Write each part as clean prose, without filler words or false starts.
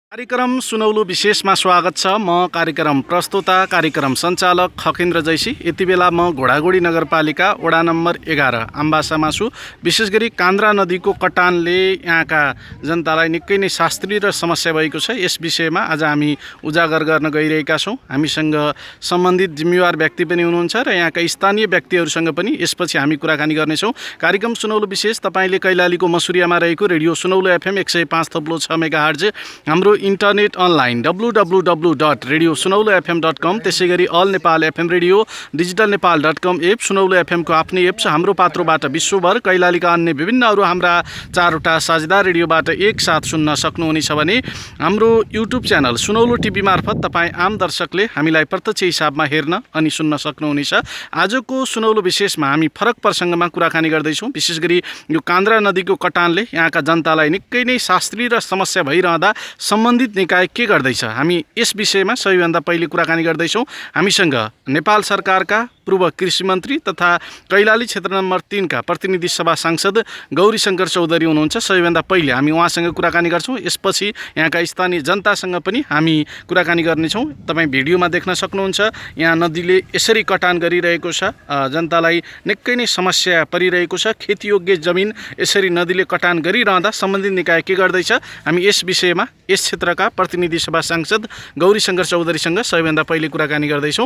कार्यक्रम सुनौलो विशेषमा स्वागत छ। म कार्यक्रम प्रस्तुता कार्यक्रम सञ्चालक खकेन्द्र जैसी। यति बेला म घोडागोडी नगरपालिका वडा नम्बर 11 अम्बासामा छु। विशेष गरी कान्द्रा नदीको कटानले यहाँका जनतालाई निकै नै शास्त्रीय र समस्या भएको छ। यस विषयमा आज हामी उजागर गर्न गइरहेका छौँ। हामीसँग सम्बन्धित जिम्मेवार व्यक्ति पनि हुनुहुन्छ र यहाँका स्थानीय व्यक्तिहरूसँग पनि यसपछि हामी कुराकानी गर्नेछौँ। कार्यक्रम सुनौलो विशेष तपाईले कैलालीको मसुरियामा रहेको रेडियो सुनौलो FM 105.6 मेगाहर्ज, हाम्रो इन्टरनेट अनलाइन www.radiosunaulofm.com, त्यसै गरी all Nepal FM radio, digital नेपाल.com एप, सुनौलो FM को आफ्नै एप छ। हाम्रो पात्रोबाट विश्वभर कैलालीका अन्य विभिन्न अरू हाम्रा 4वटा साझेदार रेडियोबाट एकसाथ सुन्न सक्नुहुनेछ भने हाम्रो युट्युब च्यानल सुनौलो टिभी मार्फत तपाईँ आम दर्शकले हामीलाई प्रत्यक्ष हिसाबमा हेर्न अनि सुन्न सक्नुहुनेछ। आजको सुनौलो विशेषमा हामी फरक प्रसङ्गमा कुराकानी गर्दैछौँ। विशेष गरी यो कान्द्रा नदीको कटानले यहाँका जनतालाई निकै नै शास्त्रीय र समस्या भइरहँदा सम्बन्धित निकाय के गर्दैछ, हामी यस विषयमा सबैभन्दा पहिले कुराकानी गर्दैछौँ। हामीसँग नेपाल सरकारका पूर्व कृषि मन्त्री तथा कैलाली क्षेत्र नम्बर 3 का प्रतिनिधि सभा सांसद गौरीशङ्कर चौधरी हुनुहुन्छ। सबैभन्दा पहिले हामी उहाँसँग कुराकानी गर्छौँ। यसपछि यहाँका स्थानीय जनतासँग पनि हामी कुराकानी गर्नेछौँ। तपाईँ भिडियोमा देख्न सक्नुहुन्छ, यहाँ नदीले यसरी कटान गरिरहेको छ, जनतालाई निकै नै समस्या परिरहेको छ। खेतीयोग्य जमिन यसरी नदीले कटान गरिरहँदा सम्बन्धित निकाय के गर्दैछ, हामी यस विषयमा यस क्षेत्रका प्रतिनिधि सभा सांसद गौरीशङ्कर चौधरीसँग सबैभन्दा पहिले कुराकानी गर्दैछौँ।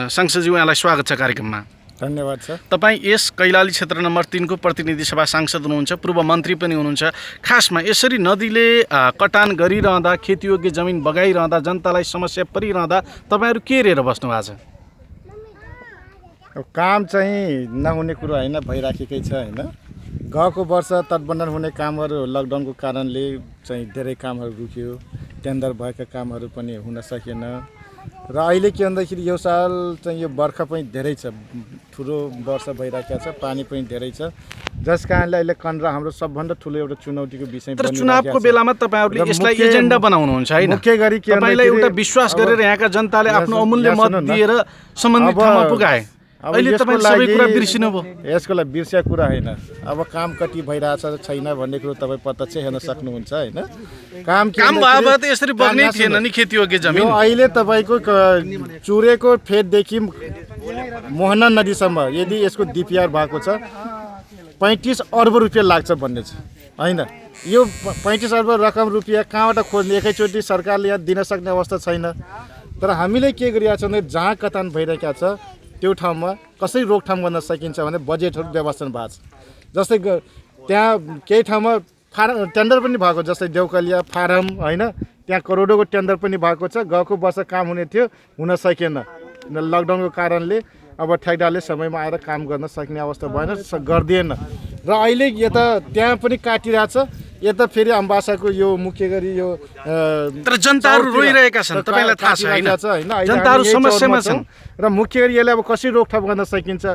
सांसदज्यू, यहाँलाई स्वागत छ कार्यक्रममा। धन्यवाद छ। तपाईँ यस कैलाली क्षेत्र नम्बर 3 को प्रतिनिधि सभा सांसद हुनुहुन्छ, पूर्व मन्त्री पनि हुनुहुन्छ। खासमा यसरी नदीले कटान गरिरहँदा, खेतीयोग्य जमिन बगाइरहँदा, जनतालाई समस्या परिरहँदा तपाईँहरू के हेरेर बस्नु भएको छ? काम चाहिँ नहुने कुरो होइन, भइराखेकै छ होइन। गएको वर्ष तटबन्धन हुने कामहरू लकडाउनको कारणले चाहिँ धेरै कामहरू रुक्यो, टेन्डर भएका कामहरू पनि हुन सकेन। र अहिले के भन्दाखेरि यो साल चाहिँ यो बर्खा पनि धेरै छ, ठुलो वर्षा भइरहेको छ, पानी पनि धेरै छ, जस कारणले अहिले कान्द्रा हाम्रो सबभन्दा ठुलो एउटा चुनौतीको विषय तर चुनावको बेलामा तपाईँहरूले यसलाई एजेन्डा बनाउनुहुन्छ हैन? मुख्य गरी के तपाईलाई एउटा विश्वास गरेर यहाँका जनताले आफ्नो अमूल्य मत दिएर सम्बन्धित ठाउँमा पुगाए। अहिले तपाईँ सबै कुरा बिर्सिनु भयो। यसको लागि बिर्सिएको कुरा होइन। अब काम कति भइरहेछ छैन भन्ने कुरो तपाईँ प्रत्यक्ष हेर्न सक्नुहुन्छ होइन। काम भए त यसरी बग्नै थिएन नि खेतीयोग्य जमिन। अहिले तपाईँको चुरेको फेददेखि मोहना नदीसम्म यदि यसको डिपिआर भएको छ 35 अर्ब रुपियाँ लाग्छ भन्ने छ होइन। यो 35 अर्ब रकम रुपियाँ कहाँबाट खोज्ने, एकैचोटि सरकारले यहाँ दिन सक्ने अवस्था छैन। तर हामीले के गरिरहेको छ भने जहाँ कटान भइरहेका छ त्यो ठाउँमा कसरी रोकथाम गर्न सकिन्छ भने बजेटहरू व्यवस्थापन भएको छ। जस्तै त्यहाँ केही ठाउँमा टेन्डर पनि भएको, जस्तै देउकलिया फारम होइन, त्यहाँ करोडौँको टेन्डर पनि भएको छ। गएको वर्ष काम हुने थियो, हुन सकेन लकडाउनको कारणले। अब ठेकदारले समयमा आएर काम गर्न सक्ने अवस्था भएन, गर्दिएन। र अहिले यता त्यहाँ पनि काटिरहेछ, यता फेरि अम्बासाको यो मुख्य गरी यो तर जनताहरू रोइरहेका छन्, तपाईलाई थाहा छ हैन? जनताहरू समस्यामा छन् र मुख्य गरी यसले अब कसरी रोकथाम गर्न सकिन्छ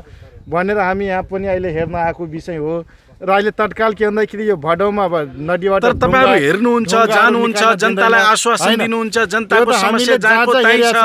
भनेर हामी यहाँ पनि अहिले हेर्न आएको विषय हो। र अहिले तत्काल के भन्दाखेरि यो भडौमा अब नदीबाट तर तपाईहरु हेर्नुहुन्छ, जानुहुन्छ, जनतालाई आश्वासन दिनुहुन्छ, जनताको समस्या जहाँको त्यही छ।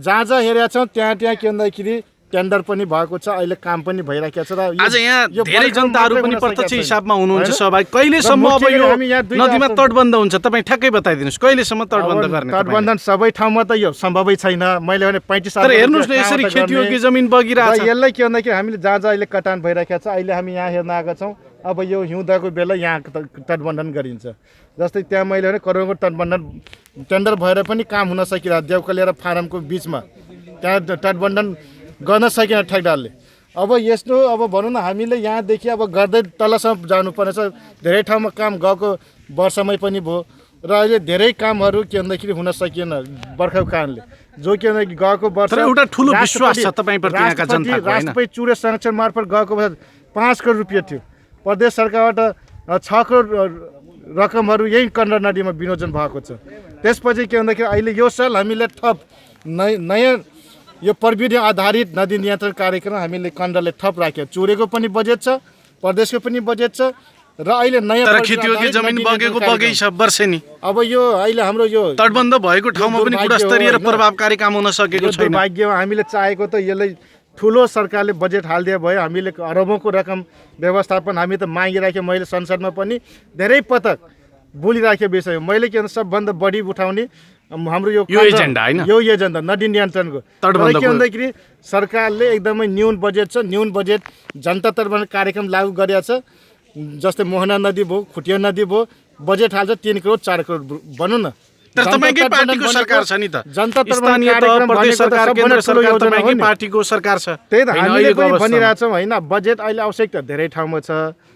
जहाँ हेरेका छौँ त्यहाँ के भन्दाखेरि टेन्डर पनि भएको छ, अहिले काम पनि भइरहेको छ। र आज यहाँ धेरै जनताहरू पनि प्रत्यक्ष हिसाबमा हुनुहुन्छ सहभागी। कहिलेसम्म अब यो नदीमा तटबन्ध हुन्छ तपाईँ ठ्याक्कै बताइदिनुहोस्, कहिलेसम्म तटबन्ध गर्ने? तटबन्धन सबै ठाउँमा त यो सम्भवै छैन। मैले भने 35 तर हेर्नुहोस् न यसरी खेतीयोग्य जमिन बगिरहेछ। यसलाई के भन्दाखेरि हामीले जहाँ अहिले कटान भइरहेको छ, अहिले हामी यहाँ हेर्न आएका छौँ। अब यो हिउँदको बेला यहाँ तटबन्धन गरिन्छ। जस्तै त्यहाँ मैले भने करोडको तटबन्धन टेन्डर भएर पनि काम हुन सकिरहेको, देउकलिया र फारमको बिचमा त्यहाँ तटबन्धन गर्न सकेन ठेकदारले। अब यस्तो अब भनौँ न हामीले यहाँदेखि अब गर्दै तलसम्म जानुपर्नेछ। धेरै ठाउँमा काम गएको वर्षमै पनि भयो र अहिले धेरै कामहरू के भन्दाखेरि हुन सकिएन बर्खाको कारणले। जो के भन्दाखेरि गएको वर्ष एउटा ठुलो विश्वास छ तपाईँप्रति यहाँका जनताको हैन? राष्ट्रपति चुरे संरक्षण मार्फत गएको वर्ष 5 करोड रुपियाँ थियो। प्रदेश सरकारबाट 6 करोड रकमहरू यही कान्द्रा नदीमा विनियोजन भएको छ। त्यसपछि के भन्दाखेरि अहिले यो साल हामीले थप नयाँ यो प्रविधि आधारित नदी नियन्त्रण कार्यक्रम हामीले कान्द्राले थप राख्यो। चुरेको पनि बजेट छ, प्रदेशको पनि बजेट छ र अहिले नयाँ खेतीयोग्य जमिन बगेको बगै छ वर्षेनी। अब यो अहिले हाम्रो यो तटबन्ध भएको ठाउँमा पनि गुणस्तरीय र प्रभावकारी काम हुन सकेको छैन। दुर्भाग्य हामीले चाहेको त यसलाई ठुलो सरकारले बजेट हालिदिए भयो, हामीले अरबौँको रकम व्यवस्थापन हामी त मागिराख्यौँ। मैले संसदमा पनि धेरै पटक बोलिराखेको विषय हो। मैले के भन्छ सबभन्दा बढी उठाउने हाम्रो यो एजेन्डा होइन, यो एजेन्डा नदी नियन्त्रणको तर के भन्दाखेरि सरकारले एकदमै न्यून बजेट छ। न्यून बजेट जनता तर्फबाट कार्यक्रम लागू गरेको छ। जस्तै मोहना नदी भयो, खुटिया नदी भयो, बजेट हाल्छ 3 करोड 4 करोड भनौँ न। तर तपाईँकै पार्टीको सरकार छ नि त, जनता स्थानीय तह, प्रदेश सरकार, केन्द्र सरकार तपाईँकै पार्टीको सरकार छ। त्यही त हामीले पनि भनिरहेछौँ होइन। बजेट अहिले आवश्यकता धेरै ठाउँमा छ।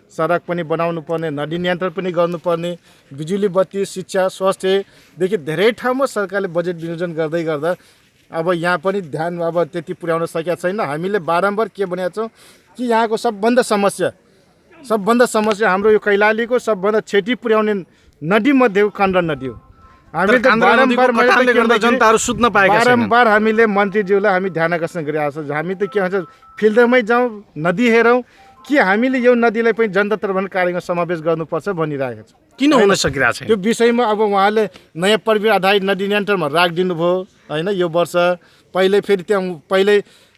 सडक पनि बनाउनु पर्ने, नदी नियन्त्रण पनि गर्नुपर्ने, बिजुली बत्ती, शिक्षा, स्वास्थ्यदेखि धेरै ठाउँमा सरकारले बजेट विनियोजन गर्दै गर्दा अब यहाँ पनि ध्यान अब त्यति पुर्याउन सकेका छैन। हामीले बारम्बार के भनेका छौँ कि यहाँको सबभन्दा समस्या हाम्रो यो कैलालीको सबभन्दा क्षति पुर्याउने नदी मध्ये कान्द्रा नदी हो। हामीले बारम्बार हामीले मन्त्रीज्यूलाई हामी ध्यान आकर्षण गरिरहेको छौँ। हामी त के भन्छ फिल्डमै जाउँ, नदी हेरौँ कि हामीले यो नदीलाई पनि जनता तर्फबाट कार्यक्रम समावेश गर्नुपर्छ भनिरहेको छ। किन हुन सकिरहेको छ त्यो विषयमा? अब उहाँले नयाँ प्रविधि आधारित नदी नियन्त्रणमा राखिदिनु भयो होइन यो वर्ष। फेरि त्यहाँ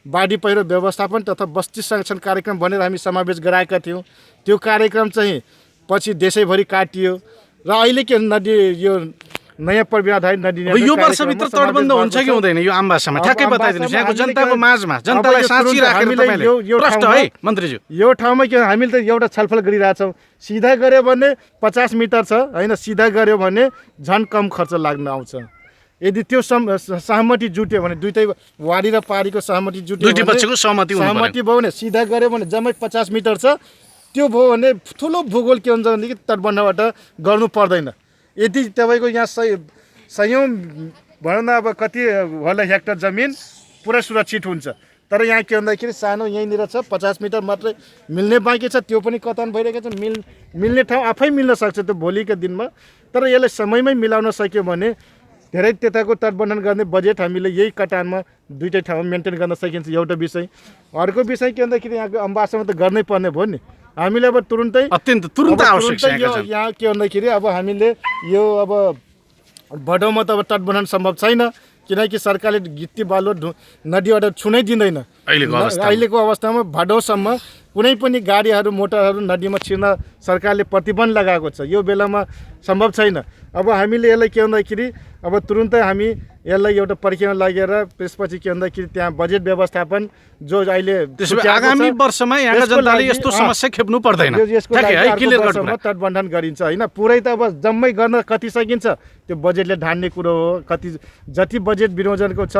बाढी पहिरो व्यवस्थापन तथा बस्ती संरक्षण कार्यक्रम भनेर हामी समावेश गराएका थियौँ। त्यो कार्यक्रम चाहिँ पछि देशैभरि काटियो र अहिले के नदी यो नयाँ प्रविधि आधारित नदी नियन्त्रण यो वर्षभित्र तटबन्ध हुन्छ कि हुँदैन यो आम्बासामा ठ्याक्कै बताइदिनुहोस्। यहाँको जनताको माझमा जनतालाई साँची राखेर तपाईँले प्रश्न है मन्त्रीज्यू, यो ठाउँमा के हामीले त एउटा छलफल गरिरहेछौँ। सिधा गऱ्यो भने 50 मिटर छ होइन, सिधा गऱ्यो भने झन् कम खर्च लाग्न आउँछ। यदि त्यो सहमति जुट्यो भने दुईटै वारी र पारीको सहमति जुट्यो, दुईटै पक्षको सहमति भयो भने सिधा गऱ्यो भने जम्मै 50 मिटर छ। त्यो भयो भने ठुलो भूगोल के हुन्छ भनेदेखि तटबन्धबाट गर्नु पर्दैन। यदि तपाईँको यहाँ सयौँ भनौँ न अब कति होला हेक्टर जमिन पुरा सुरक्षित हुन्छ। तर यहाँ के भन्दाखेरि सानो यहीँनिर छ 50 मिटर मात्रै मिल्ने बाँकी छ। त्यो पनि कथन भइरहेको छ। मिल्ने ठाउँ आफै मिल्न सक्छ त्यो भोलिको दिनमा। तर यसलाई समयमै मिलाउन सक्यो भने धेरै त्यताको तटबन्धन गर्ने बजेट हामीले यही कटानमा दुईटै ठाउँमा मेन्टेन गर्न सकिन्छ। एउटा विषय। अर्को विषय के भन्दाखेरि यहाँको अम्बासामा त गर्नै पर्ने भयो नि। हामीले अब तुरुन्तै आवश्यक छ यहाँ के भन्दाखेरि अब हामीले यो अब भदौमा त अब तटबन्धन सम्भव छैन किनकि सरकारले गिट्टी बालु नदीबाट छुनै दिँदैन। अहिलेको अवस्थामा भदौसम्म कुनै पनि गाडीहरू मोटरहरू नदीमा छिर्न सरकारले प्रतिबन्ध लगाएको छ। यो बेलामा सम्भव छैन। अब हामीले यसलाई के भन्दाखेरि अब तुरुन्तै हामी यसलाई एउटा प्रक्रियामा लगेर त्यसपछि के भन्दाखेरि त्यहाँ बजेट व्यवस्थापन जो अहिले आगामी वर्षमा यहाँका जनताले यस्तो समस्या खेप्नु पर्दैन तटबन्धन गरिन्छ होइन। पुरै त अब जम्मै गर्न कति सकिन्छ त्यो बजेटले ढान्ने कुरो हो। जति बजेट विनियोजनको छ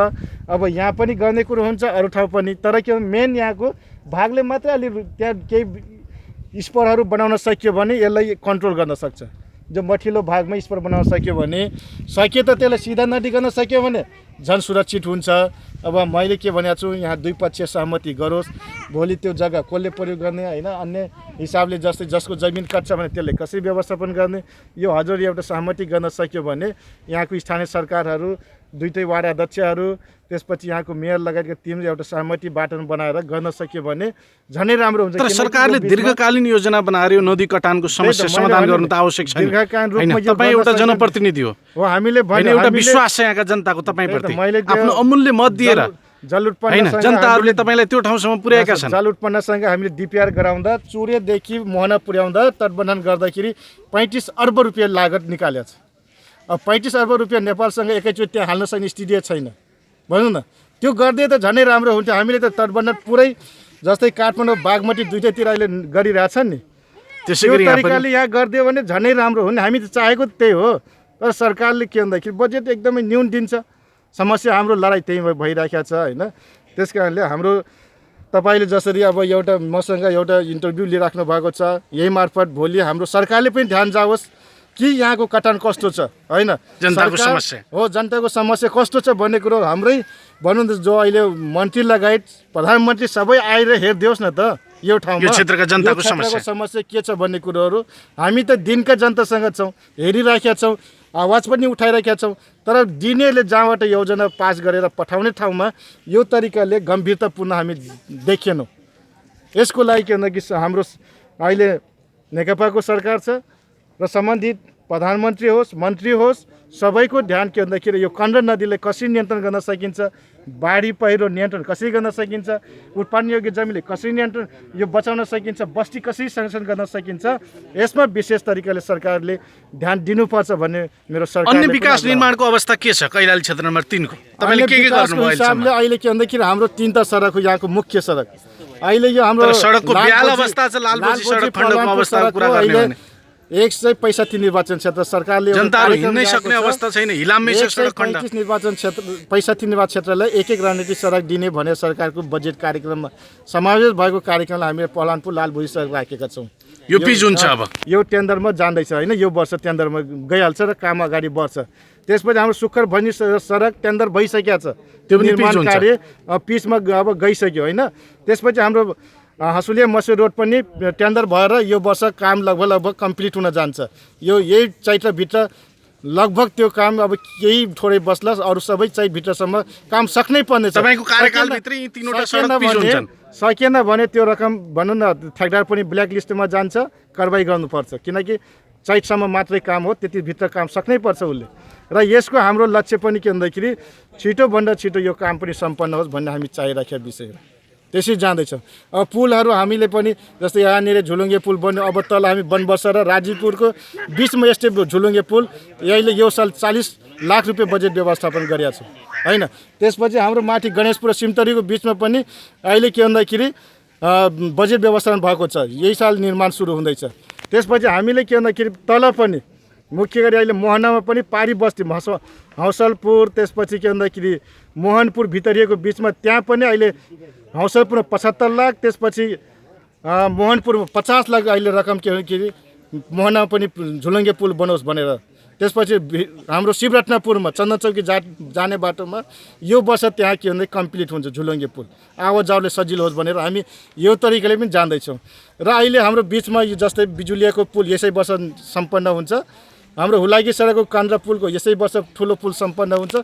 अब यहाँ पनि गर्ने कुरो हुन्छ अरू ठाउँ पनि। तर के मेन यहाँको भागले मात्रै अलि त्यहाँ केही स्परहरू बनाउन सकियो भने यसलाई कन्ट्रोल गर्न सक्छ। जो मठिलो भागमा स्पर बनाउन सक्यो भने सक्यो त त्यसलाई सिधा नदी गर्न सक्यो भने झन् सुरक्षित हुन्छ। अब मैले के भनेको छु यहाँ दुई पक्ष सहमति गरोस्। भोलि त्यो जग्गा कसले प्रयोग गर्ने होइन अन्य हिसाबले जस्तै जसको जमिन कट्छ भने त्यसले कसरी व्यवस्थापन गर्ने यो हजुर एउटा सहमति गर्न सक्यो भने यहाँको स्थानीय सरकारहरू दुईटै वार्ड अध्यक्षहरू त्यसपछि यहाँको मेयर लगायतका टिमले एउटा सहमति बाटो बनाएर गर्न सक्यो भने झनै राम्रो हुन्छ। तर सरकारले दीर्घकालीन योजना बनाएर यो नदी कटानको समस्या समाधान गर्नु त आवश्यक छ। दीर्घकालीन रूपमा तपाईँ एउटा जनप्रतिनिधि हो, हामीले एउटा विश्वास छ यहाँका जनताको तपाईँप्रति आफ्नो अमूल्य मत दिएर जनताहरूले तपाईँलाई त्यो ठाउँसम्म पुर्याएका छन्। जल उत्पन्नसँग हामीले डिपिआर गराउँदा चुरेदेखि मोहना पुर्याउँदा तटबन्धन गर्दाखेरि 35 अर्ब रुपियाँ लागत निकालेको छ। अब 35 अर्ब रुपियाँ नेपालसँग एकैचोटि त्यहाँ हाल्न सक्ने स्थिति छैन भनौँ न। त्यो गरिदिए त झनै राम्रो हुन्थ्यो। हामीले त तटबन्धन पुरै जस्तै काठमाडौँ बागमती दुईटैतिर अहिले गरिरहेछन् नि त्यसै तरिकाले यहाँ गरिदियो भने झनै राम्रो हुने। हामी त चाहेको त्यही हो। तर सरकारले के भन्दाखेरि बजेट एकदमै न्यून दिन्छ। समस्या हाम्रो लडाइँ त्यही भइरहेको छ होइन। त्यस कारणले हाम्रो तपाईँले जसरी अब एउटा मसँग एउटा इन्टरभ्यू लिइराख्नु भएको छ यही मार्फत भोलि हाम्रो सरकारले पनि ध्यान जाओस् कि यहाँको कटान कस्तो छ होइन। जनताको समस्या हो, जनताको समस्या कस्तो छ भन्ने कुरो हाम्रै भनौँ न जो अहिले मन्त्री लगायत प्रधानमन्त्री सबै आएर हेरिदियोस् न त यो ठाउँमा क्षेत्रका जनताको समस्या के छ भन्ने कुरोहरू। हामी त दिनका जनतासँग छौँ, हेरिराखेका छौँ, आवाज पनि उठाइराखेका छौँ। तर दिनेले जहाँबाट योजना पास गरेर पठाउने ठाउँमा यो तरिकाले गम्भीरतापूर्ण हामी देखेनौँ। यसको लागि के भन्दा कि हाम्रो अहिले नेकपाको सरकार छ र सम्बन्धित प्रधानमन्त्री होस्, मन्त्री होस्, सबैको ध्यान के भन्दाखेरि यो कन्ड नदीलाई कसरी नियन्त्रण गर्न सकिन्छ, बाढी पहिरो नियन्त्रण कसरी गर्न सकिन्छ, उत्पादन योग्य जमिनले कसरी नियन्त्रण यो बचाउन सकिन्छ, बस्ती कसरी संरक्षण गर्न सकिन्छ, यसमा विशेष तरिकाले सरकारले ध्यान दिनुपर्छ भन्ने मेरो सरकार। अन्य विकास निर्माणको अवस्था के छ कैलाली क्षेत्र नम्बर 3 को? तपाईले के गर्नुभयो हिसाबले अहिले के भन्दाखेरि हाम्रो 3 सडक हो यहाँको मुख्य सडक। अहिले यो हाम्रो सडकको बेहाल अवस्था छ, लालबोजी सडक खण्डको अवस्थाको कुरा गर्ने भने 165 निर्वाचन क्षेत्र सरकारले जनताले हिँड्नै सक्ने अवस्था छैन, हिलाम्मै छ सडक खण्ड। 35 निर्वाचन क्षेत्र 65 निर्वाचन क्षेत्रलाई एक रणनीतिक सडक दिने भने सरकारको बजेट कार्यक्रममा समावेश भएको कार्यक्रमलाई हामीले पलानपुर लालबोजी सडक राखेका छौँ। यो पिच हुन्छ, अब यो टेन्डरमा जाँदैछ होइन, यो वर्ष टेन्डरमा गइहाल्छ र काम अगाडि बढ्छ। त्यसपछि हाम्रो सुक्खर भनी सडक टेन्डर भइसकेको छ, त्यो निर्माण कार्य पिचमा अब गइसक्यो होइन। त्यसपछि हाम्रो हँसुलिया मस्यु रोड पनि टेन्डर भएर यो वर्ष काम लगभग कम्प्लिट हुन जान्छ। यो यही चैत्रभित्र लगभग त्यो काम अब केही थोरै बस्ला, अरू सबै चैतभित्रसम्म काम सक्नै पर्नेछ। तपाईँको कार्यकालभित्रै यी 3वटा सडक पिच हुन्छन्। सकेन भने त्यो रकम भनौँ न ठेकदार पनि ब्ल्याक लिस्टमा जान्छ, कारबाही गर्नुपर्छ, किनकि चैतसम्म मात्रै काम हो, त्यतिभित्र काम सक्नै पर्छ उसले। र यसको हाम्रो लक्ष्य पनि के भन्दाखेरि छिटोभन्दा छिटो यो काम पनि सम्पन्न होस् भन्ने हामी चाहिराखेका विषय हो। त्यसै जाँदैछ। अब पुलहरू हामीले पनि जस्तै यहाँनिर झुलुङ्गे पुल बन्यो, अब तल हामी बनबर्सा र राजीपुरको बिचमा यस्तै झुलुङ्गे पुल यहीले यो साल 40 लाख रुपियाँ बजेट व्यवस्थापन गरेका छौँ होइन। त्यसपछि हाम्रो माथि गणेशपुर र सिमतरीको बिचमा पनि अहिले के भन्दाखेरि बजेट व्यवस्थापन भएको छ, यही साल निर्माण सुरु हुँदैछ। त्यसपछि हामीले के भन्दाखेरि तल पनि मुख्य गरी अहिले मोहनामा पनि पारी बस्ती हौसलपुर, त्यसपछि के भन्दाखेरि मोहनपुर भित्रिएको बिचमा त्यहाँ पनि अहिले हौसलपुरमा 75 लाख, त्यसपछि मोहनपुरमा 50 लाख अहिले रकम के भन्दाखेरि मोहनामा पनि झुलुङ्गे पुल बनोस् भनेर। त्यसपछि हाम्रो शिवरत्नपुरमा चन्दनचौकी जाने बाटोमा यो वर्ष त्यहाँ के भन्दा कम्प्लिट हुन्छ झुलुङ्गे पुल, आवाज जावले सजिलो होस् भनेर हामी यो तरिकाले पनि जाँदैछौँ। र अहिले हाम्रो बिचमा यो जस्तै बिजुलियाको पुल यसै वर्ष सम्पन्न हुन्छ, हाम्रो हुलाकी सडकको कान्द्रा पुलको यसै वर्ष ठुलो पुल सम्पन्न हुन्छ।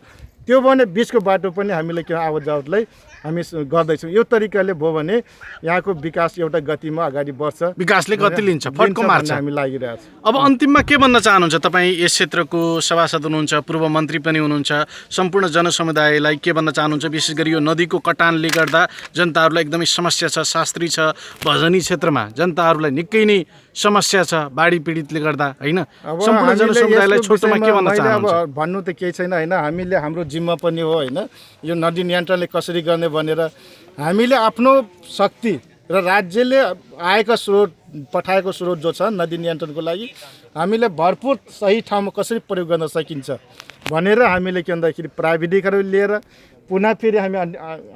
त्यो भने बिचको बाटो पनि हामीले के आवाज जावतलाई हामी गर्दैछौँ। यो तरिकाले भयो भने यहाँको विकास एउटा गतिमा अगाडि बढ्छ, विकासले गति लिन्छ, फड्को मार्छ, हामी लागिरहेछ। अब अन्तिममा के भन्न चाहनुहुन्छ तपाईँ? यस क्षेत्रको सभासद हुनुहुन्छ, पूर्व मन्त्री पनि हुनुहुन्छ, सम्पूर्ण जनसमुदायलाई के भन्न चाहनुहुन्छ? विशेष गरी यो नदीको कटानले गर्दा जनताहरूलाई एकदमै समस्या छ, शास्त्री छ, भजनी क्षेत्रमा जनताहरूलाई निकै नै समस्या छ बाढी पीडितले गर्दा होइन। सम्पूर्ण जनसमुदायलाई छोटोमा के भन्न चाहनुहुन्छ? अब भन्नु त केही छैन होइन, हामीले हाम्रो जिम्मा पनि हो होइन, यो नदी नियन्त्रणले कसरी गर्ने भनेर हामीले आफ्नो शक्ति र राज्यले आएका स्रोत पठाएको स्रोत जो छ नदी नियन्त्रणको लागि हामीले भरपुर सही ठाउँमा कसरी प्रयोग गर्न सकिन्छ भनेर हामीले के भन्दाखेरि प्राविधिकहरू लिएर पुनः फेरि हामी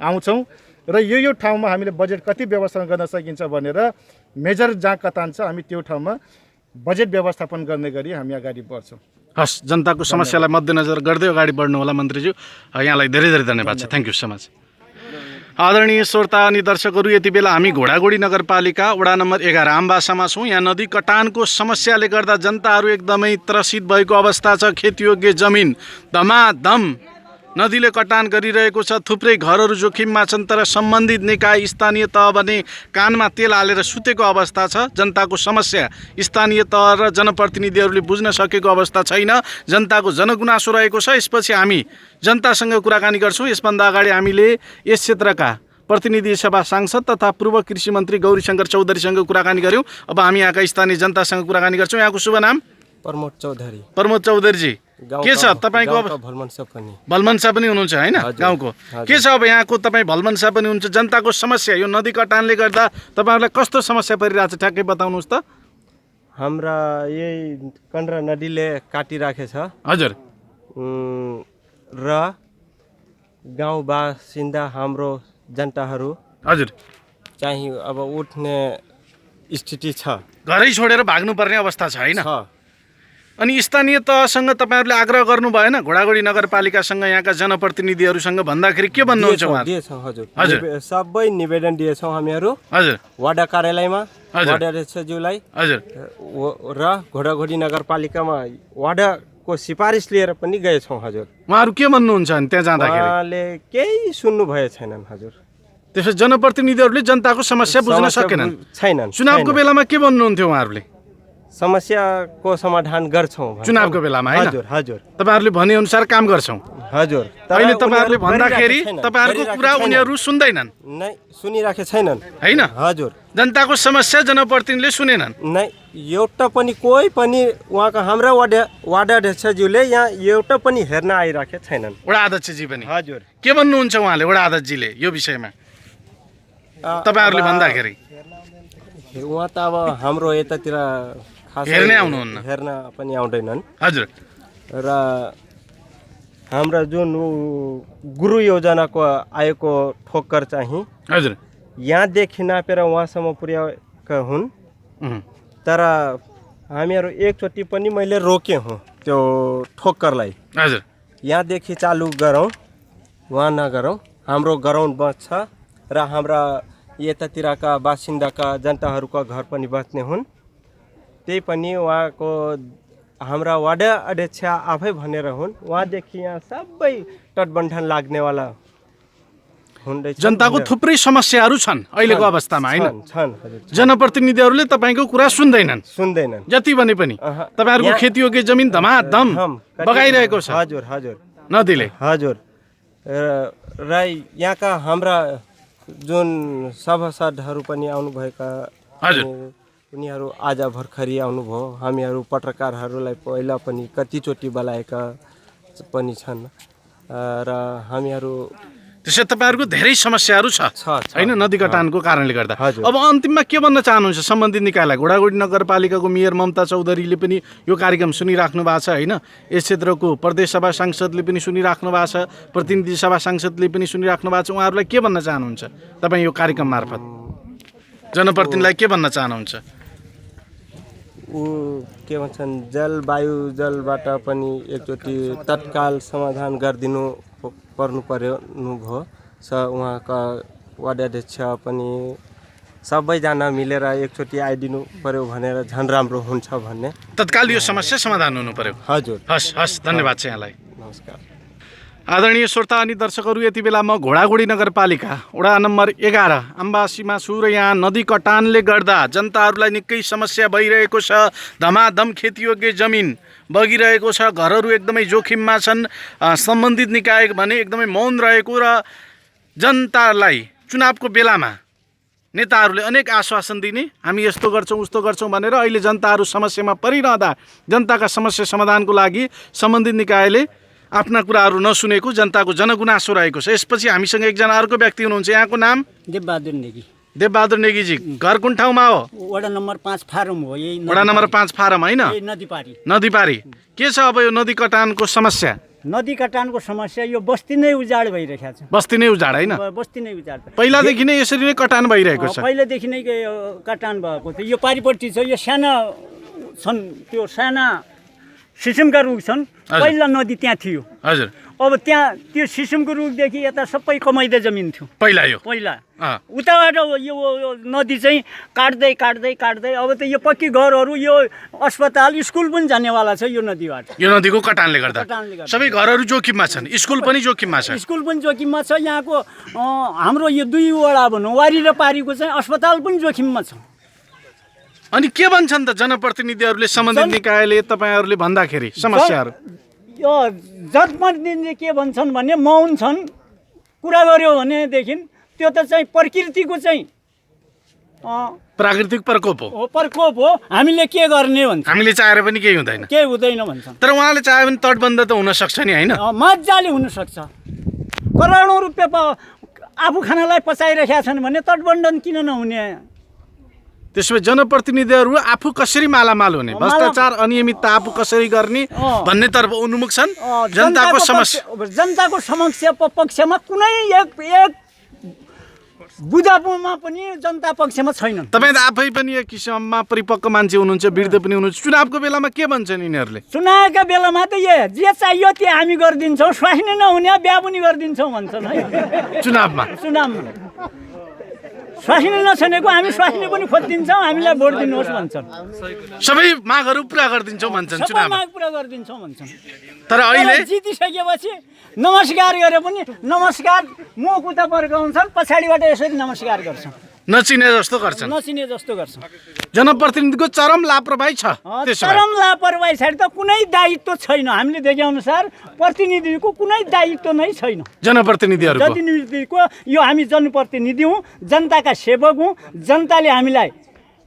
आउँछौँ र यो ठाउँमा हामीले बजेट कति व्यवस्थापन गर्न सकिन्छ भनेर मेजर जहाँ कतान छ हामी त्यो ठाउँमा बजेट व्यवस्थापन गर्ने गरी हामी अगाडि बढ्छौँ। हस्, जनताको समस्यालाई मध्यनजर गर्दै अगाडि बढ्नु होला मन्त्रीज्यू। यहाँलाई धेरै धेरै धन्यवाद छ। Thank you so much. आदरणीय श्रोता अनि दर्शकहरू, यति बेला हामी घोडागोडी नगरपालिका वडा नम्बर 11 आम्बासामा छौँ। यहाँ नदी कटानको समस्याले गर्दा जनताहरू एकदमै त्रसित भएको अवस्था छ। खेतयोग्य जमिन धमाधम नदीले कटान गरिरहेको छ। थुप्रै घरहरू जोखिममा छन्, तर सम्बन्धित निकाय स्थानीय तह भने कानमा तेल हालेर सुतेको अवस्था छ। जनताको समस्या स्थानीय तह र जनप्रतिनिधिहरूले बुझ्न सकेको अवस्था छैन। जनताको जनगुनासो रहेको छ। यसपछि हामी जनतासँग कुराकानी गर्छौँ। यसभन्दा अगाडि हामीले यस क्षेत्रका प्रतिनिधि सभा सांसद तथा पूर्व कृषि मन्त्री गौरीशङ्कर चौधरीसँग कुराकानी गऱ्यौँ। अब हामी यहाँका स्थानीय जनतासँग कुराकानी गर्छौँ। यहाँको शुभ नाम? प्रमोद चौधरी। प्रमोद चौधरीजी, के छ तपाईँको? भलमनसा पनि हुनुहुन्छ होइन गाउँको? के छ अब यहाँको? तपाईँ भलमनसा पनि हुनुहुन्छ। जनताको समस्या यो नदी कटानले गर्दा तपाईँहरूलाई कस्तो समस्या परिरहेछ ठ्याक्कै बताउनुहोस् त। हाम्रा यही कन्द्रा नदीले काटिराखेछ हजुर, र गाउँ बासिन्दा हाम्रो जनताहरू हजुर चाहिँ अब उठ्ने स्थिति छ, घरै छोडेर भाग्नुपर्ने अवस्था छ होइन। छ। अनि स्थानीय तहसँग तपाईँहरूले आग्रह गर्नु भएन? घोडागोडी नगरपालिकासँग यहाँका जनप्रतिनिधिहरूसँग भन्दाखेरि के भन्नुहुन्छ उहाँ? दिएछौँ हजुर, हजुर। सबै निवेदन दिएछौँ हामीहरू हजुर, वडा कार्यालयमा, हजुर। वडा अध्यक्षज्यूलाई हजुर, र घोडाघोडी नगरपालिकामा वडाको सिफारिस लिएर पनि गएछौँ हजुर। उहाँहरू के भन्नुहुन्छ अनि त्यहाँ जाँदाखेरि? उहाँले केही सुन्नु भए छैनन् हजुर। त्यसपछि जनप्रतिनिधिहरूले जनताको समस्या बुझ्न सकेनन्? छैनन्। चुनावको बेलामा के भन्नुहुन्थ्यो उहाँहरूले? समस्याको समाधान गर्छौँ भन्छौँ। चुनावको बेलामा हैन? हजुर हजुर तपाईहरुले भनेअनुसार काम गर्छौं। हजुर अहिले तपाईहरुले भन्दाखेरि उनीहरूले गरिरहेका तपाईहरुको छैनन्। कुरा उनीहरु सुन्दैनन् नै सुनिराखेका छैनन् हैन? हजुर जनताको समस्या जनप्रतिनिधिले सुनेनन्। नै एउटा पनि कोही पनि उहाँको हाम्रा वार्ड अध्यक्षज्यूले यहाँ एउटा पनि हेर्न आइराखेका छैनन्। वडा अध्यक्षजी पनि हजुर के भन्नुहुन्छ उहाँले वडा अध्यक्षजीले यो विषयमा तपाईहरुले भन्दाखेरि? उहाँ त अब हाम्रो यतातिर खास हेर्नै आउनुहुन्न। हेर्न पनि आउँदैनन् हजुर र हाम्रा जुन गुरु योजनाको आएको ठोक्कर चाहिँ हजुर यहाँदेखि नापेर उहाँसम्म पुर्याएका हुन्। तर हामीहरू एकचोटि पनि मैले रोकेँ हुँ त्यो ठोक्करलाई। हजुर यहाँदेखि चालु गरौँ वहाँ नगरौँ, हाम्रो ग्राउन्ड बच्छ र हाम्रा यतातिरका बासिन्दाका जनताहरूका घर पनि बच्ने हुन्। त्यही पनि उहाँको हाम्रा वार्ड अध्यक्ष आफै भनेर हुन्, उहाँदेखि यहाँ सबै तटबन्धन लाग्नेवाला हुँदैछ। जनताको थुप्रै समस्याहरू छन् अहिलेको अवस्थामा हैन? छन् हजुर, जनप्रतिनिधिहरूले तपाईको कुरा सुन्दैनन्। सुन्दैनन् जति भने पनि तपाईहरुको खेतीयोग्य जमिन धमाधम बगाइरहेको छ हजुर हजुर नदीले। हजुर र यहाँका हाम्रा जुन सभासदहरू पनि आउनुभएका हजुर उनीहरू आज भर्खरै आउनुभयो। हामीहरू पत्रकारहरूलाई पहिला पनि कतिचोटि बोलाएका पनि छन् र हामीहरू त्यसै तपाईहरुको धेरै समस्याहरू छ हैन नदी कटानको कारणले गर्दा। हजुर। अब अन्तिममा के भन्न चाहनुहुन्छ सम्बन्धित निकायलाई? घोडाघोडी नगरपालिकाको मेयर ममता चौधरीले पनि यो कार्यक्रम सुनिराख्नु भएको छ हैन? यस क्षेत्रको प्रदेश सभा सांसदले पनि सुनिराख्नु भएको छ, प्रतिनिधि सभा सांसदले पनि सुनिराख्नु भएको छ। उहाँहरूलाई के भन्न चाहनुहुन्छ तपाईँ यो कार्यक्रम मार्फत? जनप्रतिनिधिलाई के भन्न चाहनुहुन्छ? के भन्छन् जलवायु जलबाट पनि एकचोटि तत्काल समाधान गरिदिनु पर्नु पर्यो भयो उहाँका वार्ड अध्यक्ष पनि सबैजना मिलेर एकचोटि आइदिनु पर्यो भनेर झन् राम्रो हुन्छ भन्ने। तत्काल यो समस्या समाधान हुनु पर्यो। हजुर हस् हस् धन्यवाद छ यहाँलाई। नमस्कार। आदरणीय श्रोता अनि दर्शकहरू, यति बेला म घोडाघोडी नगरपालिका वडा नम्बर 11 अम्बासीमा छु र यहाँ नदी कटानले गर्दा जनताहरूलाई निकै समस्या भइरहेको छ। धमाधम खेतीयोग्य जमिन बगिरहेको छ, घरहरू एकदमै जोखिममा छन्। सम्बन्धित निकाय भने एकदमै मौन रहेको र जनतालाई चुनावको बेलामा नेताहरूले अनेक आश्वासन दिने, हामी यस्तो गर्छौँ उस्तो गर्छौँ भनेर अहिले जनताहरू समस्यामा परिरहँदा जनताका समस्या समाधानको लागि सम्बन्धित निकायले आफ्ना कुराहरू नसुनेको जनताको जनगुनासो रहेको छ। यसपछि हामीसँग एकजना अर्को व्यक्ति हुनुहुन्छ, यहाँको नाम? देवबहादुर नेगी। देवबहादुर नेगीजी, घर कुन ठाउँमा हो? वडा नम्बर 5 फारम हो। यही वडा नम्बर 5 फारम होइन? नदीपारी। नदीपारी के छ अब यो नदी कटानको समस्या? नदी कटानको समस्या यो बस्ती नै उजाड भइरहेको छ। बस्ती नै उजाड होइन? बस्ती नै उजाड। पहिलादेखि नै यसरी नै कटान भइरहेको छ। पहिलादेखि नै कटान भएको थियो। यो पारिपट्टि छ, यो साना छन्, त्यो साना सिसमका रुख छन्। पहिला नदी त्यहाँ थियो। हजुर। अब त्यहाँ त्यो सिसमको रुखदेखि यता सबै कमाइदा जमिन थियो पहिला यो पहिला। उताबाट यो नदी चाहिँ काट्दै काट्दै काट्दै अब त यो पक्की घरहरू, यो अस्पताल, स्कुल पनि जानेवाला छ यो नदीबाट। यो नदीको कटानले गर्दा कटानले गर्दा सबै घरहरू जोखिममा छन्, स्कुल पनि जोखिममा छ। स्कुल पनि जोखिममा छ। यहाँको हाम्रो यो 2 वडा भनौँ वारी र पारीको चाहिँ अस्पताल पनि जोखिममा छ। अनि के भन्छन् त जनप्रतिनिधिहरूले, सम्बन्धित निकायले तपाईँहरूले भन्दाखेरि समस्याहरू? यो जनप्रतिनिधिले के भन्छन् भने मौन छन्। कुरा गर्यो भनेदेखि त्यो त चाहिँ प्रकृतिको चाहिँ प्राकृतिक प्रकोप हो, प्रकोप हो। हामीले के गर्ने भन्छ? हामीले चाहेर पनि केही हुँदैन। केही हुँदैन भन्छन्। तर उहाँले चाह्यो भने तटबन्ध त हुन सक्छ नि होइन? मजाले हुनसक्छ। करोडौँ रुपियाँ आफू खानालाई पचाइरहेका छन् भने तटबन्धन किन नहुने? त्यसो भए जनप्रतिनिधिहरू आफू कसरी मालामाल हुने, भ्रष्टाचार अनियमितता आफू कसरी गर्ने भन्नेतर्फ उन्मुख छन्। जनताको समस्या पक्षमा कुनै एक बुझाउमा पनि जनता पक्षमा छैनन्। तपाईँ त आफै पनि एक किसिममा परिपक्व मान्छे हुनुहुन्छ, वृद्ध पनि हुनुहुन्छ। चुनावको बेलामा के भन्छन् यिनीहरूले? चुनावका बेलामा त जे चाहियो त्यो हामी गरिदिन्छौँ, स्वास्नी नहुने बिहा पनि गरिदिन्छौँ भन्छन् है। चुनावमा स्वास्नी नछनेको हामी स्वास्नी पनि खोजिदिन्छौँ, हामीलाई भोट दिनुहोस् भन्छन्। सबै मागहरू पुरा गरिदिन्छौँ भन्छन् चुनावमा। माग पुरा गरिदिन्छौँ भन्छन्। तर अहिले जितिसकेपछि नमस्कार गरे पनि नमस्कार मुख उता फर्काउँछन्, पछाडिबाट यसरी नमस्कार गर्छन्। नचिने जस्तो गर्छन्। नचिने जस्तो गर्छ। जनप्रतिनिधिको चरम लापरवाही छ। त्यसो भए चरम लापरवाही छ त कुनै दायित्व छैन। हामीले देखेअनुसार प्रतिनिधिको कुनै दायित्व नै छैन। जनप्रतिनिधिहरूको जनप्रतिनिधिको यो हामी जनप्रतिनिधि हौँ, जनताका सेवक हौँ, जनताले हामीलाई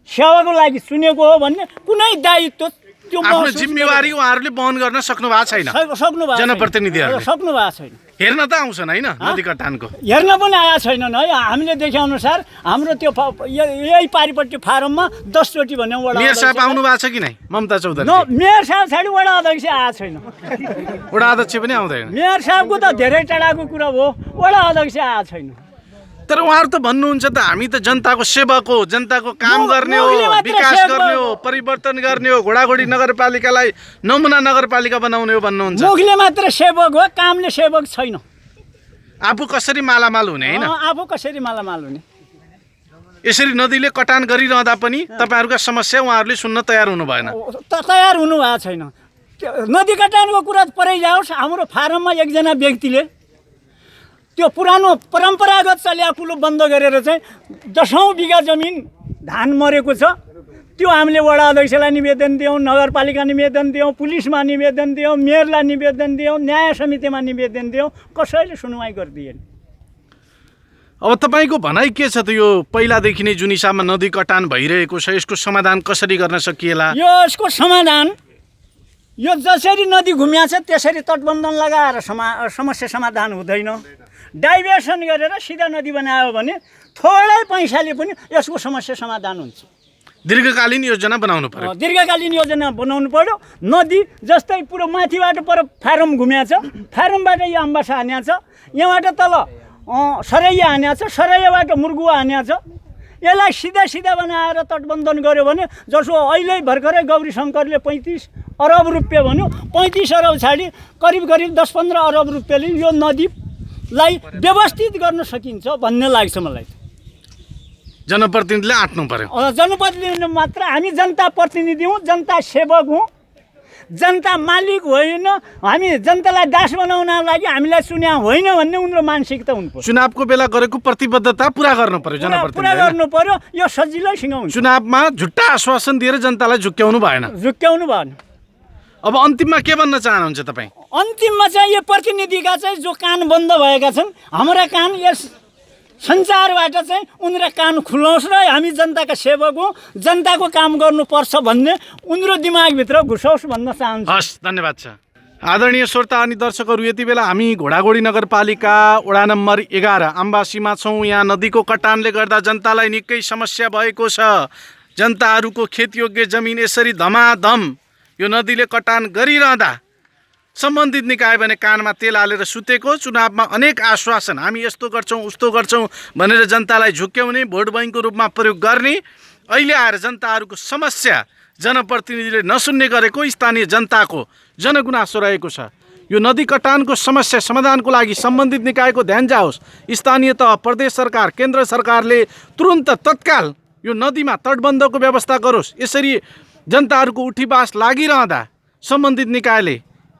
सेवाको लागि चुनेको हो भन्ने कुनै दायित्व त्यो आफ्नो जिम्मेवारी उहाँहरूले वहन गर्न सक्नु भएको छैन। जनप्रतिनिधिहरूले सक्नु भएको छैन। हेर्न त आउँछन् होइन नदी कटानको। हेर्न पनि आएको छैनन् है। हामीले देखेअनुसार हाम्रो त्यो यही पारिपट्टि फारममा 10 चोटि भन्ने वडा मेयर साहब आउनु भएको छ कि नै? ममता चौधरी मेयर साहब छाडी वडा अध्यक्ष आएको छैन। वडा अध्यक्ष पनि आउँदैन। मेयर साहबको त धेरै टाढाको कुरा हो, वडा अध्यक्ष आएको छैन। तर उहाँहरू त भन्नुहुन्छ त हामी त जनताको सेवक हो, जनताको काम गर्ने हो, विकास गर्ने हो, परिवर्तन गर्ने हो, घोडाघोडी नगरपालिकालाई नमुना नगरपालिका बनाउने हो भन्नुहुन्छ। मुखले मात्र सेवक हो, कामले सेवक छैन। आफू कसरी मालामाल हुने होइन? आफू कसरी मालामाल हुने? यसरी नदीले कटान गरिरहँदा पनि तपाईँहरूका समस्या उहाँहरूले सुन्न तयार हुनु भएन। तयार हुनु भएको छैन। नदी कटानको कुरा परै जाओस्, हाम्रो फारममा एकजना व्यक्तिले त्यो पुरानो परम्परागत चल्या कुलो बन्द गरेर चाहिँ 10औं बिघा जमिन धान मरेको छ। त्यो हामीले वडा अध्यक्षलाई निवेदन दियौँ, नगरपालिका निवेदन दियौँ, पुलिसमा निवेदन दियौँ, मेयरलाई निवेदन दियौँ, न्याय समितिमा निवेदन दियौँ, कसैले सुनवाई गरिदिएन। अब तपाईँको भनाइ के छ त? यो पहिलादेखि नै जुन हिसाबमा नदी कटान भइरहेको छ यसको समाधान कसरी गर्न सकिएला? यसको समाधान यो जसरी नदी घुमिया छ त्यसरी तटबन्धन लगाएर समस्या समाधान हुँदैन। डाइभर्सन गरेर सिधा नदी बनायो भने थोरै पैसाले पनि यसको समस्या समाधान हुन्छ। दीर्घकालीन योजना बनाउनु पर्यो। दीर्घकालीन योजना बनाउनु पर्यो। नदी जस्तै पुरो माथिबाट पर फारम घुमिया छ, फारमबाट यो अम्बासा हान्या छ, यहाँबाट तल सरैया हान्या छ, सरैयाबाट मुर्गुवा हान्या छ। यसलाई सिधा बनाएर तटबन्धन गर्यो भने जसो अहिले भर्खरै गौरी शङ्करले 35 अरब रुपियाँ भन्यो, 35 अरब छाडी करिब 10-15 अरब रुपियाँले यो नदीलाई व्यवस्थित गर्न सकिन्छ भन्ने लाग्छ मलाई। जनप्रतिनिधिले आँट्नु पर्यो। जनप्रतिनिधि मात्र हामी जनता प्रतिनिधि हौँ, जनता सेवक हौँ, जनता मालिक होइन। हामी जनतालाई दास बनाउन लागि हामीलाई चुन्या होइन भन्ने उनीहरू मानसिकता हुनुपर्छ। चुनावको बेला गरेको प्रतिबद्धता पुरा गर्नु पर्यो पुरा जनप्रतिनिधिले। गर्नु पर्यो। यो सजिलैसँग हुन्छ। चुनावमा झुट्टा आश्वासन दिएर जनतालाई झुक्क्याउनु भएन। झुक्क्याउनु भएन। अब अन्तिममा के भन्न चाहनुहुन्छ तपाईँ? अन्तिममा चाहिँ यो प्रतिनिधिका चाहिँ जो कान बन्द भएका छन्, हाम्रा कान यस सञ्चारबाट चाहिँ उनीहरू कान खुलाउँछ र हामी जनताका सेवक हौँ, जनताको काम गर्नुपर्छ भन्ने उनीहरू दिमागभित्र घुसाओस् भन्न चाहन्छु। हस्, धन्यवाद छ। आदरणीय श्रोता अनि दर्शकहरू, यति बेला हामी घोडाघोडी नगरपालिका वडा नम्बर 11 अम्बासीमा छौँ। यहाँ नदीको कटानले गर्दा जनतालाई निकै समस्या भएको छ। जनताहरूको खेतयोग्य जमिन यसरी धमाधम यो नदीले कटान गरिरहँदा सम्बन्धित निकाय भने कानमा तेल हालेर सुतेको, चुनावमा अनेक आश्वासन हामी यस्तो गर्छौँ उस्तो गर्छौँ भनेर जनतालाई झुक्क्याउने, भोट बैङ्कको रूपमा प्रयोग गर्ने, अहिले आएर जनताहरूको समस्या जनप्रतिनिधिले नसुन्ने गरेको स्थानीय जनताको जनगुनासो रहेको छ। यो नदी कटानको समस्या समाधानको लागि सम्बन्धित निकायको ध्यान जाओस्। स्थानीय तह, प्रदेश सरकार, केन्द्र सरकारले तुरुन्त तत्काल यो नदीमा तटबन्धको व्यवस्था गरोस्। यसरी जनताहरूको उठीबास लागिरहँदा सम्बन्धित निकायले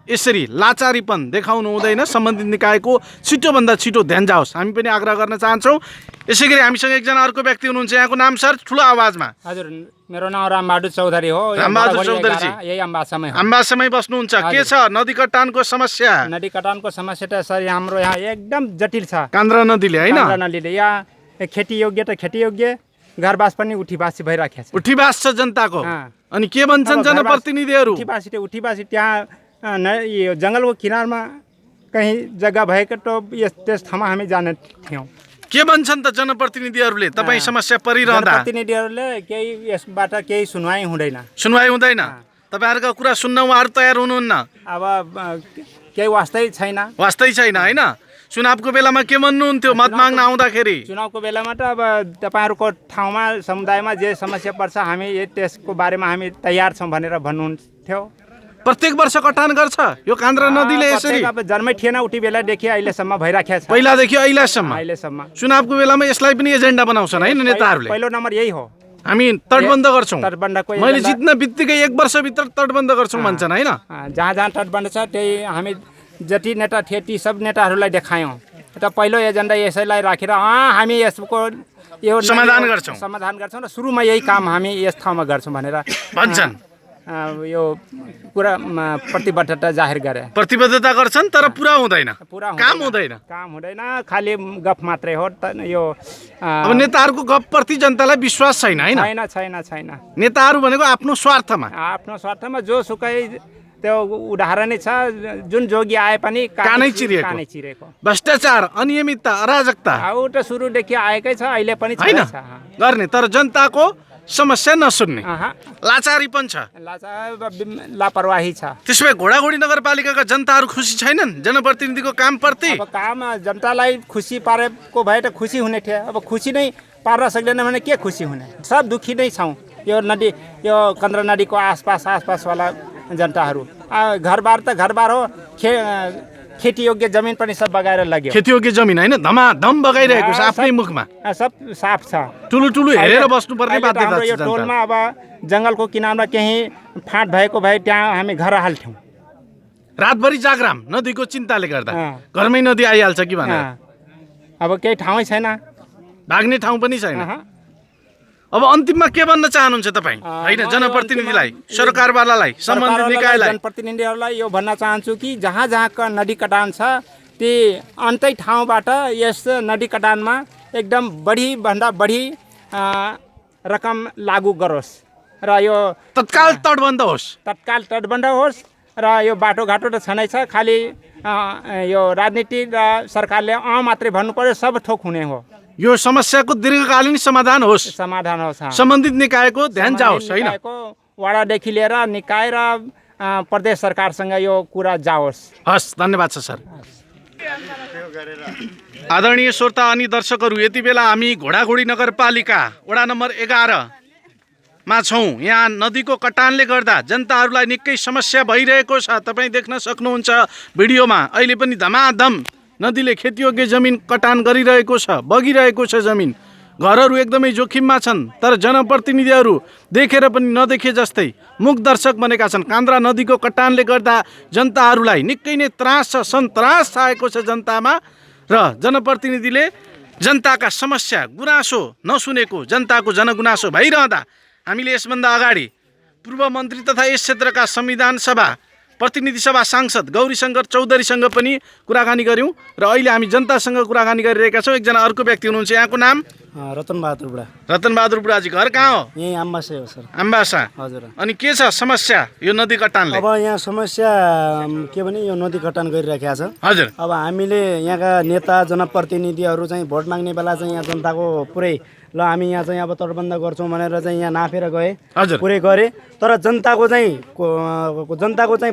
यसरी लाचारीपन देखाउनु हुँदैन। सम्बन्धित निकायको छिटोभन्दा छिटो ध्यान जाओस् हामी पनि आग्रह गर्न चाहन्छौँ। यसै गरी हामीसँग एकजना अर्को व्यक्ति हुनुहुन्छ। यहाँको नाम सर? ठुलो आवाजमा। हजुर, मेरो नाम रामबहादुर चौधरी हो। रामबहादुर चौधरीजी यही अम्बासामै हो। अम्बासामै बस्नुहुन्छ। के छ नदी कटानको समस्या? नदी कटानको समस्या त सर हाम्रो यहाँ एकदम जटिल छ। कान्द्रा नदीले होइन? कान्द्रा नदीले यहाँ खेती योग्य त खेती योग्य, घरबास पनि उठीबासी भइराखेको छ। उठीबास छ जनताको। अनि के भन्छन् जनप्रतिनिधिहरू? उठीबासी त्यहाँ यो जङ्गलको किनारमा कहीँ जग्गा भएको त त्यस ठाउँमा हामी जाने थियौँ। के भन्छन् त जनप्रतिनिधिहरूले तपाईँ समस्या परिरहँदा? जनप्रतिनिधिहरूले केही यसबाट केही सुनवाई हुँदैन। सुनवाई हुँदैन? तपाईँहरूको कुरा सुन्न उहाँहरू तयार हुनुहुन्न? अब केही वास्तै छैन। वास्तै छैन होइन? चुनावको बेलामा के भन्नुहुन्थ्यो मत माग्न आउँदाखेरि? चुनावको बेलामा त अब तपाईँहरूको ठाउँमा समुदायमा जे समस्या पर्छ हामी त्यसको बारेमा हामी तयार छौँ भनेर भन्नुहुन्थ्यो। प्रत्येक वर्ष कटान गर्छ यो कान्द्रा नदीले यसरी? अब जन्मै थिएन उठी बेलादेखि अहिलेसम्म भइराखेको छ। पहिलादेखि अहिलेसम्म चुनावको बेलामा यसलाई पनि एजेन्डा बनाउँछन् होइन नेताहरूले? पहिलो नम्बर यही हो, हामी तटबन्ध गर्छौँ। तटबन्धको मैले जित्न बित्तिकै 1 वर्षभित्र तटबन्ध गर्छौँ भन्छन् होइन? जहाँ जहाँ तटबन्ध छ त्यही हामी जति नेता थिए ती सब नेताहरूलाई देखायौँ। त पहिलो एजेन्डा यसैलाई राखेर हामी यसको यो समाधान गर्छौँ। समाधान गर्छौँ र सुरुमा यही काम हामी यस ठाउँमा गर्छौँ भनेर भन्छन्। यो पुरा प्रतिबद्धता जाहेर गरे। प्रतिबद्धता गर्छन् तर पुरा हुँदैन, पुरा काम हुँदैन। काम हुँदैन, खालि गफ मात्रै हो। यो अब नेताहरूको गफप्रति जनतालाई विश्वास छैन होइन? छैन। नेताहरू भनेको आफ्नो स्वार्थमा, आफ्नो स्वार्थमा जो सुकै त्यो उदाहरणै छ। जुन जोगी आए पनि कानै चिरेको भ्रष्टाचार, अनियमितता, अराजकता ऊ त सुरुदेखि आएकै छ, अहिले पनि होइन छ गर्ने, तर जनताको समस्या नसुन्ने लाचारी पनि छ, लापरवाही छ। त्यसो भए घोडाघोडी नगरपालिकाका जनताहरू खुसी छैनन् जनप्रतिनिधिको कामप्रति? अब काम जनतालाई खुसी पारेको भए त खुसी हुने थियो। अब खुसी नै पार्न सक्दैन भने के खुसी हुने? सब दुखी नै छौँ। यो नदी, यो कन्द्रा नदीको आसपासवाला जनताहरू घरबार त घरबार हो, खेतीयोग्य जमिन पनि सब बगाएर लग्यो। खेतीयोग्य जमिन होइन, धमाधम बगाइरहेको छ आफ्नै मुखमा। सब साफ छ। ठुलो हेरेर बस्नुपर्ने बाध्यता छ यो टोलमा अब जङ्गलको किनारमा केही फाँट भएको भए त्यहाँ हामी घर हाल्थ्यौँ। रातभरि जाग्राम नदीको चिन्ताले गर्दा घरमै नदी आइहाल्छ कि भनेर। अब केही ठाउँै छैन, भाग्ने ठाउँ पनि छैन। अब अन्तिममा के भन्न चाहनुहुन्छ तपाईँ? होइन, जनप्रतिनिधिलाई, सरकारवालालाई, सम्बन्धित निकायलाई, जनप्रतिनिधिहरूलाई यो भन्न चाहन्छु कि जहाँ जहाँ नदी कटान छ ती अन्तै ठाउँबाट यस नदी कटानमा एकदम बढीभन्दा बढी रकम लागू गरोस् र यो तत्काल तटबन्ध होस् र यो बाटोघाटो त छँदै छ। खालि यो राजनीति र सरकारले मात्रै भन्नु पर्यो, सब थोक हुने हो। यो समस्याको दीर्घकालीन समाधान होस्, सम्बन्धित निकायको ध्यान जाओस् होइन? वडादेखि लिएर निकाय र प्रदेश सरकारसँग यो कुरा जाओस्। हस्, धन्यवाद छ सर। आदरणीय श्रोता अनि दर्शकहरू, यति बेला हामी घोडाघोडी नगरपालिका वडा नम्बर 11 मा छौँ। यहाँ नदीको कटानले गर्दा जनताहरूलाई निकै समस्या भइरहेको छ। तपाईँ देख्न सक्नुहुन्छ भिडियोमा। अहिले पनि धमाधम नदीले खेतीयोग्य जमिन कटान गरिरहेको छ, बगिरहेको छ जमिन। घरहरू एकदमै जोखिममा छन्, तर जनप्रतिनिधिहरू देखेर पनि नदेखे जस्तै मुख दर्शक बनेका छन्। कान्द्रा नदीको कटानले गर्दा जनताहरूलाई निकै नै त्रास छ, सन्तास छाएको छ जनतामा। र जनप्रतिनिधिले जनताका समस्या गुनासो नसुनेको, जनताको जनगुनासो भइरहँदा हामीले यसभन्दा अगाडि पूर्व मन्त्री तथा यस क्षेत्रका संविधान सभा प्रतिनिधि सभा सांसद गौरीशङ्कर चौधरीसँग पनि कुराकानी गऱ्यौँ र अहिले हामी जनतासँग कुराकानी गरिरहेका छौँ। एकजना अर्को व्यक्ति हुनुहुन्छ, यहाँको नाम? रतनबहादुर बुढा। रतनबहादुर बुढाजी, घर कहाँ हो? यहीँ अम्बासे हो सर। अम्बासा, हजुर। अनि के छ समस्या यो नदी कटानले? अब यहाँ समस्या के भने यो नदी कटान गरिराखेको छ। हजुर। अब हामीले यहाँका नेता जनप्रतिनिधिहरू चाहिँ भोट माग्ने बेला चाहिँ यहाँ जनताको पुरै ल हामी यहाँ चाहिँ अब तटबन्ध गर्छौँ भनेर चाहिँ यहाँ नाफेर गए, पुरै गरे, तर जनताको चाहिँ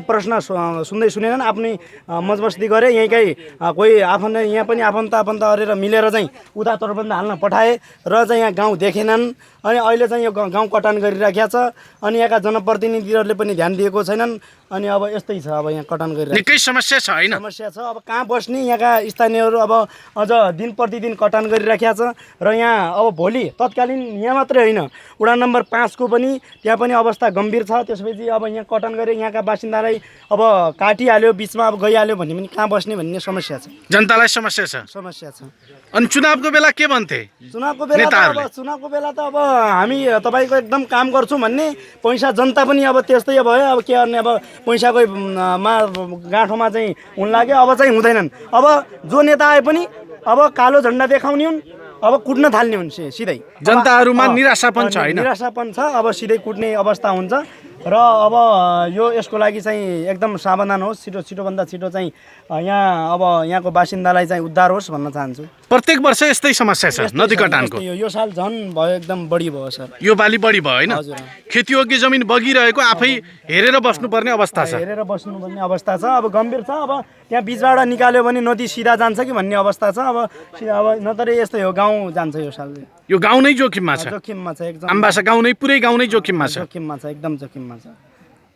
प्रश्न सुन्दै सुनेनन्। आफ्नै मजमस्ती गरे। यहीँकै कोही आफन्त, यहाँ पनि आफन्त अरेर मिलेर चाहिँ उता तटबन्ध हाल्न पठाए र चाहिँ यहाँ गाउँ देखेनन्। अनि अहिले चाहिँ यो गाउँ कटान गरिराखेको छ। अनि यहाँका जनप्रतिनिधिहरूले पनि ध्यान दिएको छैनन्। अनि अब यस्तै छ, अब यहाँ कटान गरिरहेको निकै समस्या छ होइन? समस्या छ। अब कहाँ बस्ने? यहाँका स्थानीयहरू अब अझ दिन प्रतिदिन कटान गरिराखेको छ। र यहाँ अब भोलि तत्कालीन यहाँ मात्रै होइन, वडा नम्बर 5 को पनि त्यहाँ पनि अवस्था गम्भीर छ। त्यसपछि अब यहाँ कटान गरे यहाँका बासिन्दालाई अब काटिहाल्यो, बिचमा अब गइहाल्यो भने पनि कहाँ बस्ने भन्ने समस्या छ। जनतालाई समस्या छ। अनि चुनावको बेला के भन्थे? चुनावको बेला त अब हामी तपाईँको एकदम काम गर्छौँ भन्ने, पैसा जनता पनि अब त्यस्तै भयो। अब के गर्ने, अब पैसाको गाँठोमा चाहिँ हुन लाग्यो। अब चाहिँ हुँदैनन्। अब जो नेता आए पनि अब कालो झन्डा देखाउने हुन्, अब कुट्न थाल्ने हुन् सिधै। जनताहरूमा निराशापन छ होइन? निराशापन छ। अब सिधै कुट्ने अवस्था हुन्छ। र अब यो यसको लागि चाहिँ एकदम सावधान होस्, छिटोभन्दा छिटो चाहिँ यहाँ अब यहाँको बासिन्दालाई चाहिँ उद्धार होस् भन्न चाहन्छु। प्रत्येक वर्ष यस्तै समस्या छ नदी कटानको? यो साल झन् भयो, एकदम बढी भयो सर। यो पालि बढी भयो होइन? खेतीयोग्य जमिन बगिरहेको आफै हेरेर बस्नुपर्ने अवस्था छ। हेरेर बस्नुपर्ने अवस्था छ। अब गम्भीर छ। अब त्यहाँ बिचबाट निकाल्यो भने नदी सिधा जान्छ कि भन्ने अवस्था छ। अब नत्र यस्तै हो, गाउँ जान्छ यो साल। यो गाउँ नै जोखिममा छ। एकदम। अम्बासा गाउँ नै, पुरै गाउँ नै जोखिममा छ। एकदम जोखिममा छ।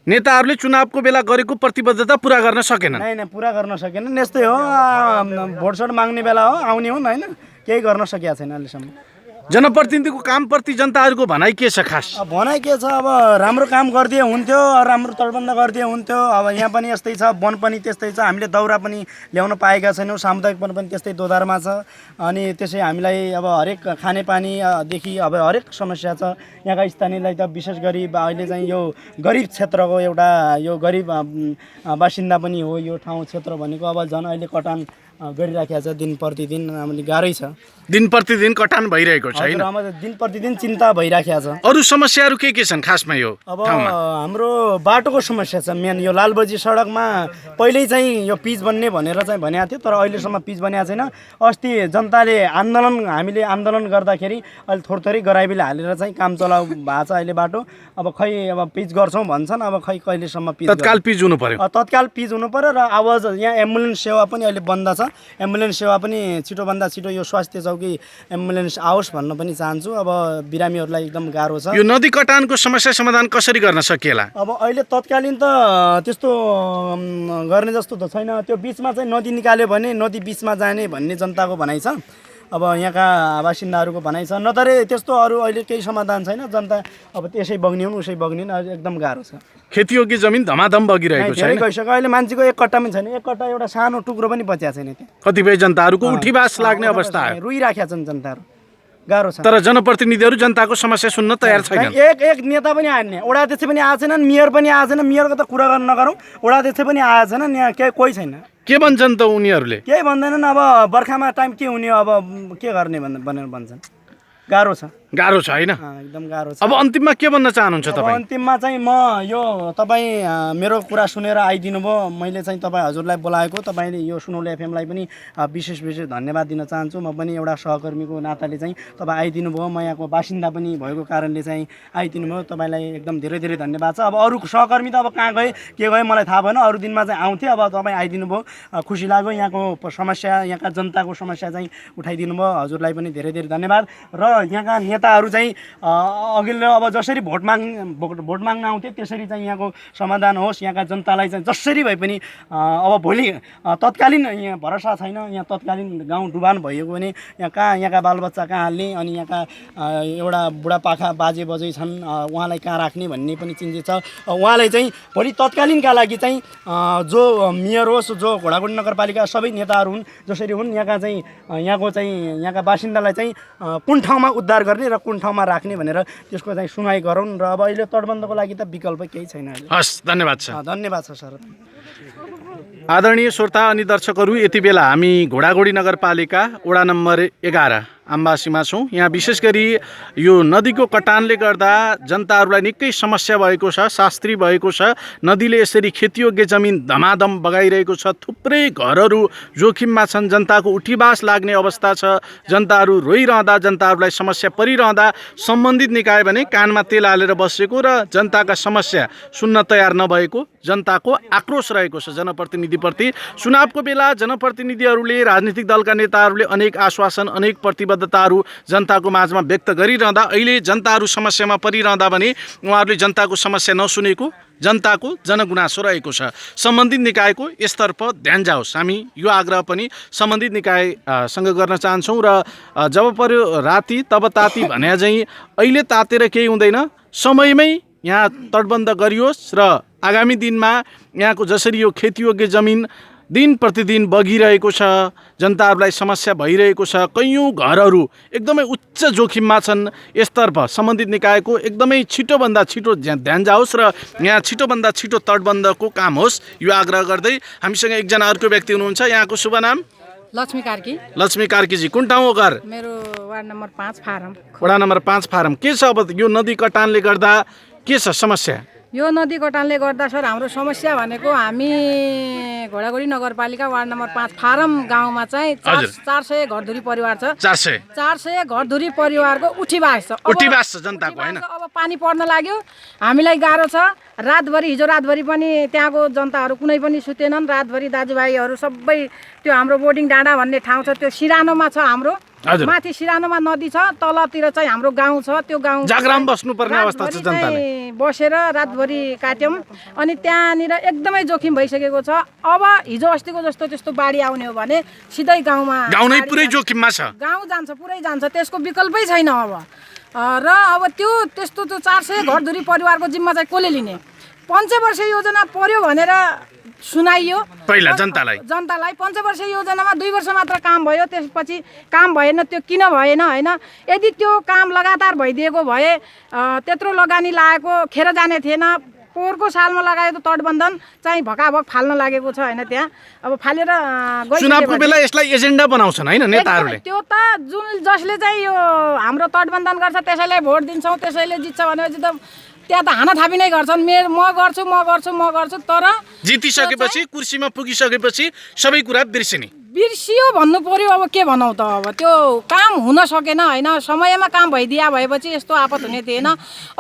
नेताहरूले चुनावको बेला गरेको प्रतिबद्धता पुरा गर्न सकेनन्। नै पुरा गर्न सकेनन्। यस्तै हो, भोटसोट माग्ने बेला हो, आउने हुन् होइन, केही गर्न सकेका छैन अहिलेसम्म। जनप्रतिनिधिको कामप्रति जनताहरूको भनाइ के छ खास? अब भनाइ के छ, अब राम्रो काम गरिदिए हुन्थ्यो, राम्रो तटबन्ध गरिदिए हुन्थ्यो। अब यहाँ पनि यस्तै छ, वन पनि त्यस्तै छ, हामीले दाउरा पनि ल्याउन पाएका छैनौँ, सामुदायिक वन पनि त्यस्तै दोधारमा छ। अनि त्यसै हामीलाई अब हरेक खानेपानीदेखि अब हरेक समस्या छ। यहाँका स्थानीयलाई त विशेष गरी अहिले चाहिँ यो गरिब क्षेत्रको एउटा यो गरिब बासिन्दा पनि हो यो ठाउँ क्षेत्र भनेको। अब झन् अहिले कटान गरिराखेको छ दिन प्रतिदिन, हामीले गाह्रै छ। दिन प्रतिदिन कटान भइरहेको छ होइन? दिन प्रतिदिन चिन्ता भइराखेको छ। अरू समस्याहरू के छन् खासमा यो अब ठाउँमा? हाम्रो बाटोको समस्या छ मेन। यो लालबजी सडकमा पहिल्यै चाहिँ यो पिच बन्ने भनेर चाहिँ भनेको थियो, तर अहिलेसम्म पिच बनिएको छैन। अस्ति जनताले हामीले आन्दोलन गर्दाखेरि अहिले थोरै गराइबीले हालेर चाहिँ काम चलाउ भएको छ अहिले बाटो। अब खै अब पिच गर्छौँ भन्छन्, अब खै कहिलेसम्म पिच तत्काल पिच हुनु पर्यो। तत्काल पिच हुनु पर्यो। र आवाज यहाँ एम्बुलेन्स सेवा पनि अहिले बन्द छ। एम्बुलेन्स सेवा पनि छिटोभन्दा छिटो यो स्वास्थ्य चौकी एम्बुलेन्स आओस् भन्न पनि चाहन्छु। अब बिरामीहरूलाई एकदम गाह्रो छ। यो नदी कटानको समस्या समाधान कसरी गर्न सकिएला? अब अहिले तत्कालीन त त्यस्तो गर्ने जस्तो त छैन। त्यो बिचमा चाहिँ नदी निकाल्यो भने नदी बिचमा जाने भन्ने जनताको भनाइ छ। अब यहाँका बासिन्दाहरूको भनाइ छ। नतरे त्यस्तो अरू अहिले केही समाधान छैन। जनता अब त्यसै बग्ने हुन् उसै बग्ने हुन्, एकदम गाह्रो छ। खेतीयोग्य जमिन धमाधम बगिरहेको छ धेरै होइन? गइसक्यो। अहिले मान्छेको एक कट्टा पनि छैन, एक कट्टा एउटा सानो टुक्रो पनि बचिया छैन त्यहाँ। कतिपय जनताहरूको उठीबास लाग्ने अवस्था आयो। रुइराखेका छन् जनताहरू, गाह्रो छ। तर जनप्रतिनिधिहरू जनताको समस्या सुन्न तयार छैनन्। एक नेता पनि आएन, वडा अध्यक्ष पनि आएको छैनन्, मेयर पनि आएको छैन। मेयरको त कुरा गर्न नगरौँ, वडा अध्यक्ष पनि आएको छैनन्। यहाँ कोही छैन। के भन्छन् त उनीहरूले? केही भन्दैनन्। अब बर्खामा टाइम के हुने, अब के गर्ने भनेर भन्छन्। गाह्रो छ, गाह्रो छ होइन? एकदम गाह्रो छ। अब अन्तिममा के भन्न चाहनुहुन्छ अब तपाईँ? अन्तिममा चाहिँ म यो तपाईँ मेरो कुरा सुनेर आइदिनु भयो। मैले चाहिँ तपाईँ हजुरलाई बोलाएको, तपाईँले यो सुनौलो एफएमलाई पनि विशेष धन्यवाद दिन चाहन्छु। म पनि एउटा सहकर्मीको नाताले चाहिँ तपाईँ आइदिनु भयो। म यहाँको बासिन्दा पनि भएको कारणले चाहिँ आइदिनु भयो। तपाईँलाई एकदम धेरै धेरै धन्यवाद छ। अब अरू सहकर्मी त अब कहाँ गए के गए मलाई थाहा भएन। अरू दिनमा चाहिँ आउँथेँ। अब तपाईँ आइदिनु भयो, खुसी लाग्यो। यहाँको समस्या, यहाँका जनताको समस्या चाहिँ उठाइदिनु भयो। हजुरलाई पनि धेरै धेरै धन्यवाद। र यहाँका नेताहरू चाहिँ अघिल्लो अब जसरी भोट माग्न आउँथे त्यसरी चाहिँ यहाँको समाधान होस्। यहाँका जनतालाई चाहिँ जसरी भए पनि अब भोलि तत्कालीन यहाँ भरोसा छैन। यहाँ तत्कालीन गाउँ डुबान भएको भने यहाँका बालबच्चा कहाँ हाल्ने, अनि यहाँका एउटा बुढापाखा बाजे बजै छन्, उहाँलाई कहाँ राख्ने भन्ने पनि चिन्तित छ। उहाँलाई चाहिँ भोलि तत्कालीनका लागि चाहिँ जो मेयर होस्, जो घोडागुडी नगरपालिका सबै नेताहरू हुन्, जसरी हुन् यहाँका बासिन्दालाई चाहिँ कुन ठाउँमा उद्धार गर्ने र कुन ठाउँमा राख्ने भनेर त्यसको चाहिँ सुनाइ गरौँ। र अब अहिले तटबन्धको लागि त विकल्प केही छैन अहिले। हस्, धन्यवाद छ। धन्यवाद छ सर। आदरणीय श्रोता अनि दर्शकहरू, यति बेला हामी घोडागुडी नगरपालिका वडा नम्बर 11 आम्बासीमा छौँ। यहाँ विशेष गरी यो नदीको कटानले गर्दा जनताहरूलाई निकै समस्या भएको छ, शास्त्री भएको छ। नदीले यसरी खेतीयोग्य जमिन धमाधम बगाइरहेको छ। थुप्रै घरहरू जोखिममा छन्। जनताको उठीबास लाग्ने अवस्था छ। जनताहरू रोइरहँदा, जनताहरूलाई समस्या परिरहँदा सम्बन्धित निकाय भने कानमा तेल हालेर बसेको र जनताका समस्या सुन्न तयार नभएको जनताको आक्रोश रहेको छ जनप्रतिनिधिप्रति। चुनावको बेला जनप्रतिनिधिहरूले, राजनीतिक दलका नेताहरूले अनेक आश्वासन, अनेक प्रतिबद्धताहरू जनताको माझमा व्यक्त गरिरहँदा अहिले जनताहरू समस्यामा परिरहँदा भने उहाँहरूले जनताको समस्या नसुनेको, जनताको जनगुनासो रहेको छ। सम्बन्धित निकायको यसतर्फ ध्यान जाओस्। हामी यो आग्रह पनि सम्बन्धित निकायसँग गर्न चाहन्छौँ। र जब पर्यो राति तब ताती भने चाहिँ अहिले तातेर केही हुँदैन, समयमै यहाँ तटबन्ध गरियोस् र आगामी दिनमा यहाँको जसरी यो खेतीयोग्य जमिन दिन प्रतिदिन बगिरहेको छ, जनताहरूलाई समस्या भइरहेको छ, कैयौँ घरहरू एकदमै उच्च जोखिममा छन्, यसतर्फ सम्बन्धित निकायको एकदमै छिटोभन्दा छिटो ध्यान जाओस् र यहाँ छिटोभन्दा छिटो तटबन्धको काम होस्, यो आग्रह गर्दै हामीसँग एकजना अर्को व्यक्ति हुनुहुन्छ। यहाँको शुभ नाम? लक्ष्मी कार्की। लक्ष्मी कार्कीजी, कुन ठाउँ हो घर? मेरो वार्ड नम्बर 5 फारम। वडा नम्बर 5 फारम। के छ अब यो नदी कटानले गर्दा के छ समस्या? यो नदी कटानले गर्दा सर हाम्रो समस्या भनेको हामी घोडागुडी नगरपालिका वार्ड नम्बर 5 फारम गाउँमा चाहिँ 400 घरधुरी परिवार छ। 400 घरधुरी परिवारको उठीबास छ। उठीबास छ जनताको हैन? अब पानी पर्न लाग्यो, हामीलाई गाह्रो छ। रातभरि, हिजो रातभरि पनि त्यहाँको जनताहरू कुनै पनि सुतेनन्। रातभरि दाजुभाइहरू सबै त्यो हाम्रो बोर्डिङ डाँडा भन्ने ठाउँ छ, त्यो सिरानोमा छ हाम्रो। हजुर। माथि सिरानोमा नदी छ, तलतिर चाहिँ हाम्रो गाउँ छ, त्यो गाउँ जागराम बस्नुपर्ने अवस्था छ जनताले। चाहिँ बसेर रातभरि काट्यौँ अनि त्यहाँनिर एकदमै जोखिम भइसकेको छ। अब हिजो अस्तिको जस्तो त्यस्तो बाढी आउने हो भने सिधै गाउँमा गाउँ नै पुरै जोखिममा छ। गाउँ जान्छ, पुरै जान्छ, त्यसको विकल्पै छैन अब। र अब त्यस्तो 400 घरधुरी परिवारको जिम्मा चाहिँ कसले लिने? पञ्चवर्षीय योजना पर्यो भनेर सुनाइयो पहिला जनतालाई। पञ्चवर्षीय योजनामा 2 वर्ष मात्र काम भयो, त्यसपछि काम भएन। त्यो किन भएन होइन? यदि त्यो काम लगातार भइदिएको भए त्यत्रो लगानी लागेको खेर जाने थिएन। पोहोरको सालमा लगाएको तटबन्धन चाहिँ भकाभक फाल्न लागेको छ होइन? त्यहाँ अब फालेर चुनावको बेला यसलाई एजेन्डा बनाउँछन् होइन नेताहरूले? त्यो त जसले चाहिँ यो हाम्रो तटबन्धन गर्छ त्यसैलाई भोट दिन्छौँ, त्यसैले जित्छ भनेपछि त त्यहाँ त हानाथापी नै गर्छन्। म गर्छु तर जितिसकेपछि कुर्सीमा पुगिसकेपछि सबै कुरा बिर्सियो भन्नु पर्यो। अब के भनौँ त? अब त्यो काम हुन सकेन होइन? समयमा काम भइदिया भएपछि यस्तो आपत हुने थिएन।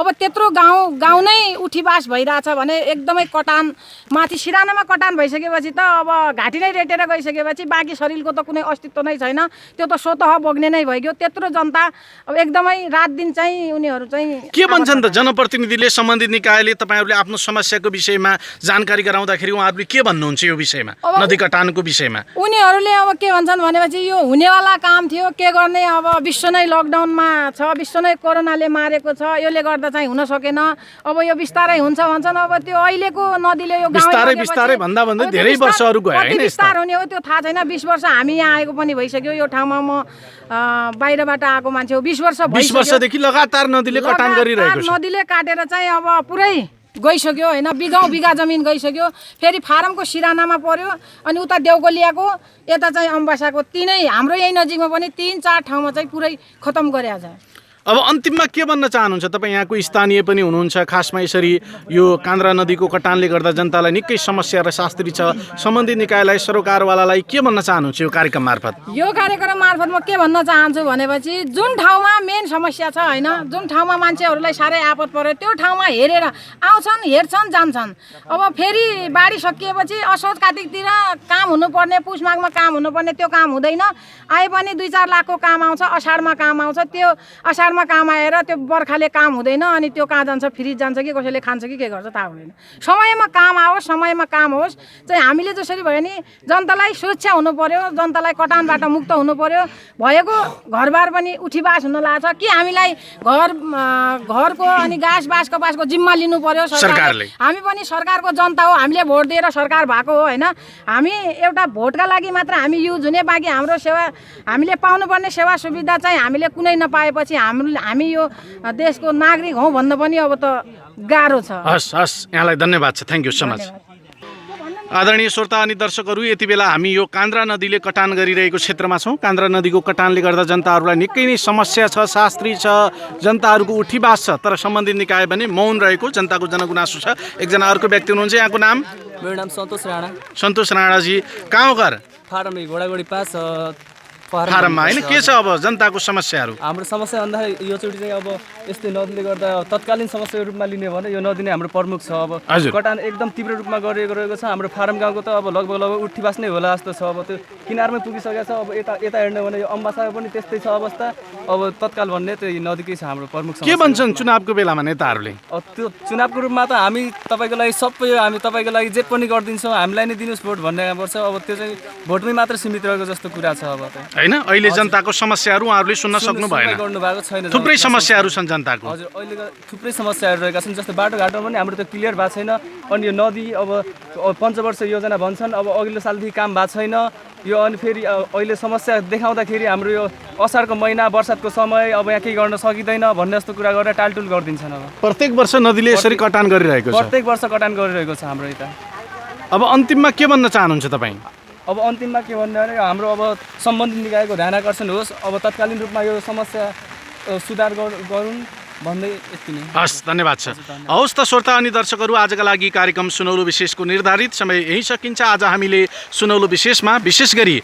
अब त्यत्रो गाउँ नै उठीबास भइरहेछ भने एकदमै कटान, माथि सिरानामा कटान भइसकेपछि त अब घाँटी नै रेटेर गइसकेपछि बाँकी शरीरको त कुनै अस्तित्व नै छैन। त्यो त स्वतः बग्ने नै भइगयो। त्यत्रो जनता अब एकदमै रात दिन चाहिँ उनीहरू चाहिँ के भन्छन् त जनप्रतिनिधिले, सम्बन्धित निकायले? तपाईँहरूले आफ्नो समस्याको विषयमा जानकारी गराउँदाखेरि उहाँहरूले के भन्नुहुन्छ यो विषयमा, नदी कटानको विषयमा? उनीहरूले अब के भन्छन् भनेपछि यो हुनेवाला काम थियो, के गर्ने? अब विश्व नै लकडाउनमा छ, विश्व नै कोरोनाले मारेको छ, यसले गर्दा चाहिँ हुन सकेन। अब यो बिस्तारै हुन्छ भन्छन्। अब त्यो अहिलेको नदीले यो बिस्तारै भन्दा भन्दै धेरै वर्षहरू गयो होइन? विस्तार हुने हो त्यो थाहा छैन। 20 वर्ष हामी यहाँ आएको पनि भइसक्यो। यो ठाउँमा म बाहिरबाट आएको मान्छे हो। 20 वर्ष 20 वर्षदेखि लगातार नदीले कटान गरिरहेको छ। नदीले काटेर चाहिँ अब पुरै गइसक्यो होइन? बिघा जमिन गइसक्यो। फेरि फारमको सिरानामा पर्यो अनि उता देउगलियाको, यता चाहिँ अम्बासाको, तीनै हाम्रो यही नजिकमा पनि 3-4 ठाउँमा चाहिँ पुरै खतम गरेको छ। अब अन्तिममा के भन्न चाहनुहुन्छ? तपाईँ यहाँको स्थानीय पनि हुनुहुन्छ। खासमा यसरी यो कान्द्रा नदीको कटानले गर्दा जनतालाई निकै समस्या र शास्त्री छ। सम्बन्धित निकायलाई, सरोकारवालालाई के भन्न चाहनुहुन्छ यो कार्यक्रम मार्फत? यो कार्यक्रम मार्फत म के भन्न चाहन्छु भनेपछि जुन ठाउँमा मेन समस्या छ होइन, जुन ठाउँमा मान्छेहरूलाई साह्रै आपत पर्यो त्यो ठाउँमा हेरेर आउँछन्, हेर्छन्, जान्छन्। अब फेरि बाढी सकिएपछि असोज कार्तिकतिर काम हुनुपर्ने, पुष माघमा काम हुनुपर्ने, त्यो काम हुँदैन। आए पनि 2-4 लाखको काम आउँछ, असाढमा काम आउँछ। त्यो असाढमा काम आएर त्यो बर्खाले काम हुँदैन अनि त्यो कहाँ जान्छ? फ्रिज जान्छ कि कसैले खान्छ कि के गर्छ थाहा हुँदैन। समयमा काम आओस्, समयमा काम होस्। चाहिँ हामीले जसरी भयो नि जनतालाई सुरक्षा हुनु पर्यो, जनतालाई कटानबाट मुक्त हुनु पर्यो। भएको घरबार पनि उठीबास हुन लाग्छ कि हामीलाई घरको अनि घाँस कपासको जिम्मा लिनु पर्यो सरकारले। हामी पनि सरकारको जनता हो, हामीले भोट दिएर सरकार भएको हो होइन? हामी एउटा भोटका लागि मात्र हामी युज हुने, बाँकी हाम्रो सेवा हामीले पाउनुपर्ने सेवा सुविधा चाहिँ हामीले कुनै नपाएपछि हामी यो देशको नागरिक हौँ भन्न पनि अब त गाह्रो छ। हस् यहाँलाई धन्यवाद छ। Thank you so much. आदरणीय श्रोता अनि दर्शकहरू, यति बेला हामी यो कान्द्रा नदीले कटान गरिरहेको क्षेत्रमा छौँ। कान्द्रा नदीको कटानले गर्दा जनताहरूलाई निकै नै समस्या छ, शास्त्री छ, जनताहरूको उठीबास छ। तर सम्बन्धित निकाय भने मौन रहेको, जनताको जनगुनासो छ। एकजना अर्को व्यक्ति हुनुहुन्छ, यहाँको नाम? मेरो नाम सन्तोष राणा। सन्तोष राणाजी, कहाँ हो घर? फारम घोडागोडी 5 फारममा होइन? के छ अब जनताको समस्याहरू? हाम्रो समस्या भन्दाखेरि योचोटि चाहिँ अब यस्तै नदीले गर्दा तत्कालीन समस्याको रूपमा लिने भने यो नदी नै हाम्रो प्रमुख छ। अब कटान एकदम तीव्र रूपमा गरिरहेको छ। हाम्रो फारम गाउँको त अब लगभग उठीबास नै होला जस्तो छ। अब त्यो किनारमै पुगिसकेको छ। अब यता हेर्ने भने यो अम्बासा पनि त्यस्तै छ अवस्था। अब तत्काल भन्ने त्यही नदीकै छ हाम्रो प्रमुख समस्या। के भन्छन् चुनावको बेलामा नेताहरूले? त्यो चुनावको रूपमा त हामी तपाईँको लागि सबै, हामी तपाईँको लागि जे पनि गरिदिन्छौँ, हामीलाई नै दिनुहोस् भोट भन्ने पर्छ। अब त्यो चाहिँ भोटमै मात्र सीमित रहेको जस्तो कुरा छ अब त होइन? अहिले जनताको समस्याहरू उहाँहरूले सुन्न सक्नु भएन। गर्नुभएको छैन। थुप्रै समस्याहरू छन् जनताको। हजुर, अहिले थुप्रै समस्याहरू रहेका छन्। जस्तो बाटोघाटो पनि हाम्रो त क्लियर भएको छैन। अनि यो नदी अब पञ्चवर्ष योजना भन्छन्, अब अघिल्लो सालदेखि काम भएको छैन यो। अनि फेरि अहिले समस्या देखाउँदाखेरि हाम्रो यो असारको महिना, बर्सातको समय, अब यहाँ केही गर्न सकिँदैन भन्ने जस्तो कुरा गरेर टालटुल गरिदिन्छन्। अब प्रत्येक वर्ष नदीले यसरी कटान गरिरहेको छ। प्रत्येक वर्ष कटान गरिरहेको छ हाम्रो यता। अब अन्तिममा के भन्न चाहनुहुन्छ तपाईँ? अब अन्तिममा के भन्नु भने हाम्रो अब सम्बन्धित निकायको ध्यान आकर्षण होस्। अब तत्कालीन रूपमा यो समस्या सुधार गरून्। भन्दै यति नै। हस्, धन्यवाद छ। हवस् त श्रोता अनि दर्शकहरू, आजका लागि कार्यक्रम सुनौलो विशेषको निर्धारित समय यही सकिन्छ। आज हामीले सुनौलो विशेषमा विशेष गरी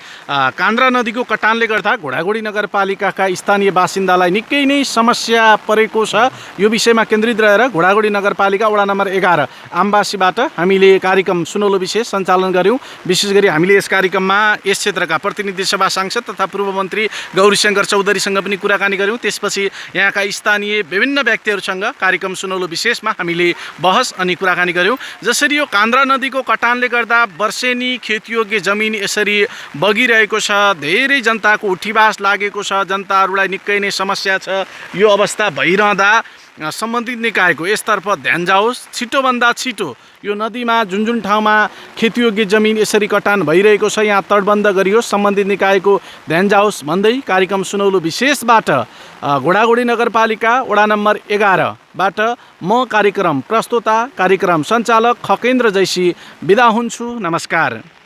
कान्द्रा नदीको कटानले गर्दा घोडाघोडी नगरपालिकाका स्थानीय बासिन्दालाई निकै नै समस्या परेको छ, यो विषयमा केन्द्रित रहेर घोडाघोडी नगरपालिका वडा नम्बर 11 आम्बासीबाट हामीले कार्यक्रम सुनौलो विशेष सञ्चालन गऱ्यौँ। विशेष गरी हामीले यस कार्यक्रममा यस क्षेत्रका प्रतिनिधि सभा सांसद तथा पूर्व मन्त्री गौरीशङ्कर चौधरीसँग पनि कुराकानी गऱ्यौँ। त्यसपछि यहाँका स्थानीय विभिन्न व्यक्तिहरूसँग कार्यक्रम सुनौलो विशेषमा हामीले बहस अनि कुराकानी गऱ्यौँ। जसरी यो कान्द्रा नदीको कटानले गर्दा वर्षेनी खेतयोग्य जमिन यसरी बगिरहेको छ, धेरै जनताको उठीवास लागेको छ, जनताहरूलाई निकै नै समस्या छ। यो अवस्था भइरहँदा सम्बन्धित निकायको यसतर्फ ध्यान जाओस्, छिटोभन्दा छिटो यो नदीमा जुन जुन ठाउँमा खेतीयोग्य जमिन यसरी कटान भइरहेको छ यहाँ तटबन्ध गरियोस्, सम्बन्धित निकायको ध्यान जाओस् भन्दै कार्यक्रम सुनौलो विशेषबाट घोडाघोडी नगरपालिका वडा नम्बर 11बाट म कार्यक्रम प्रस्तोता कार्यक्रम सञ्चालक खकेन्द्र जैसी बिदा हुन्छु। नमस्कार।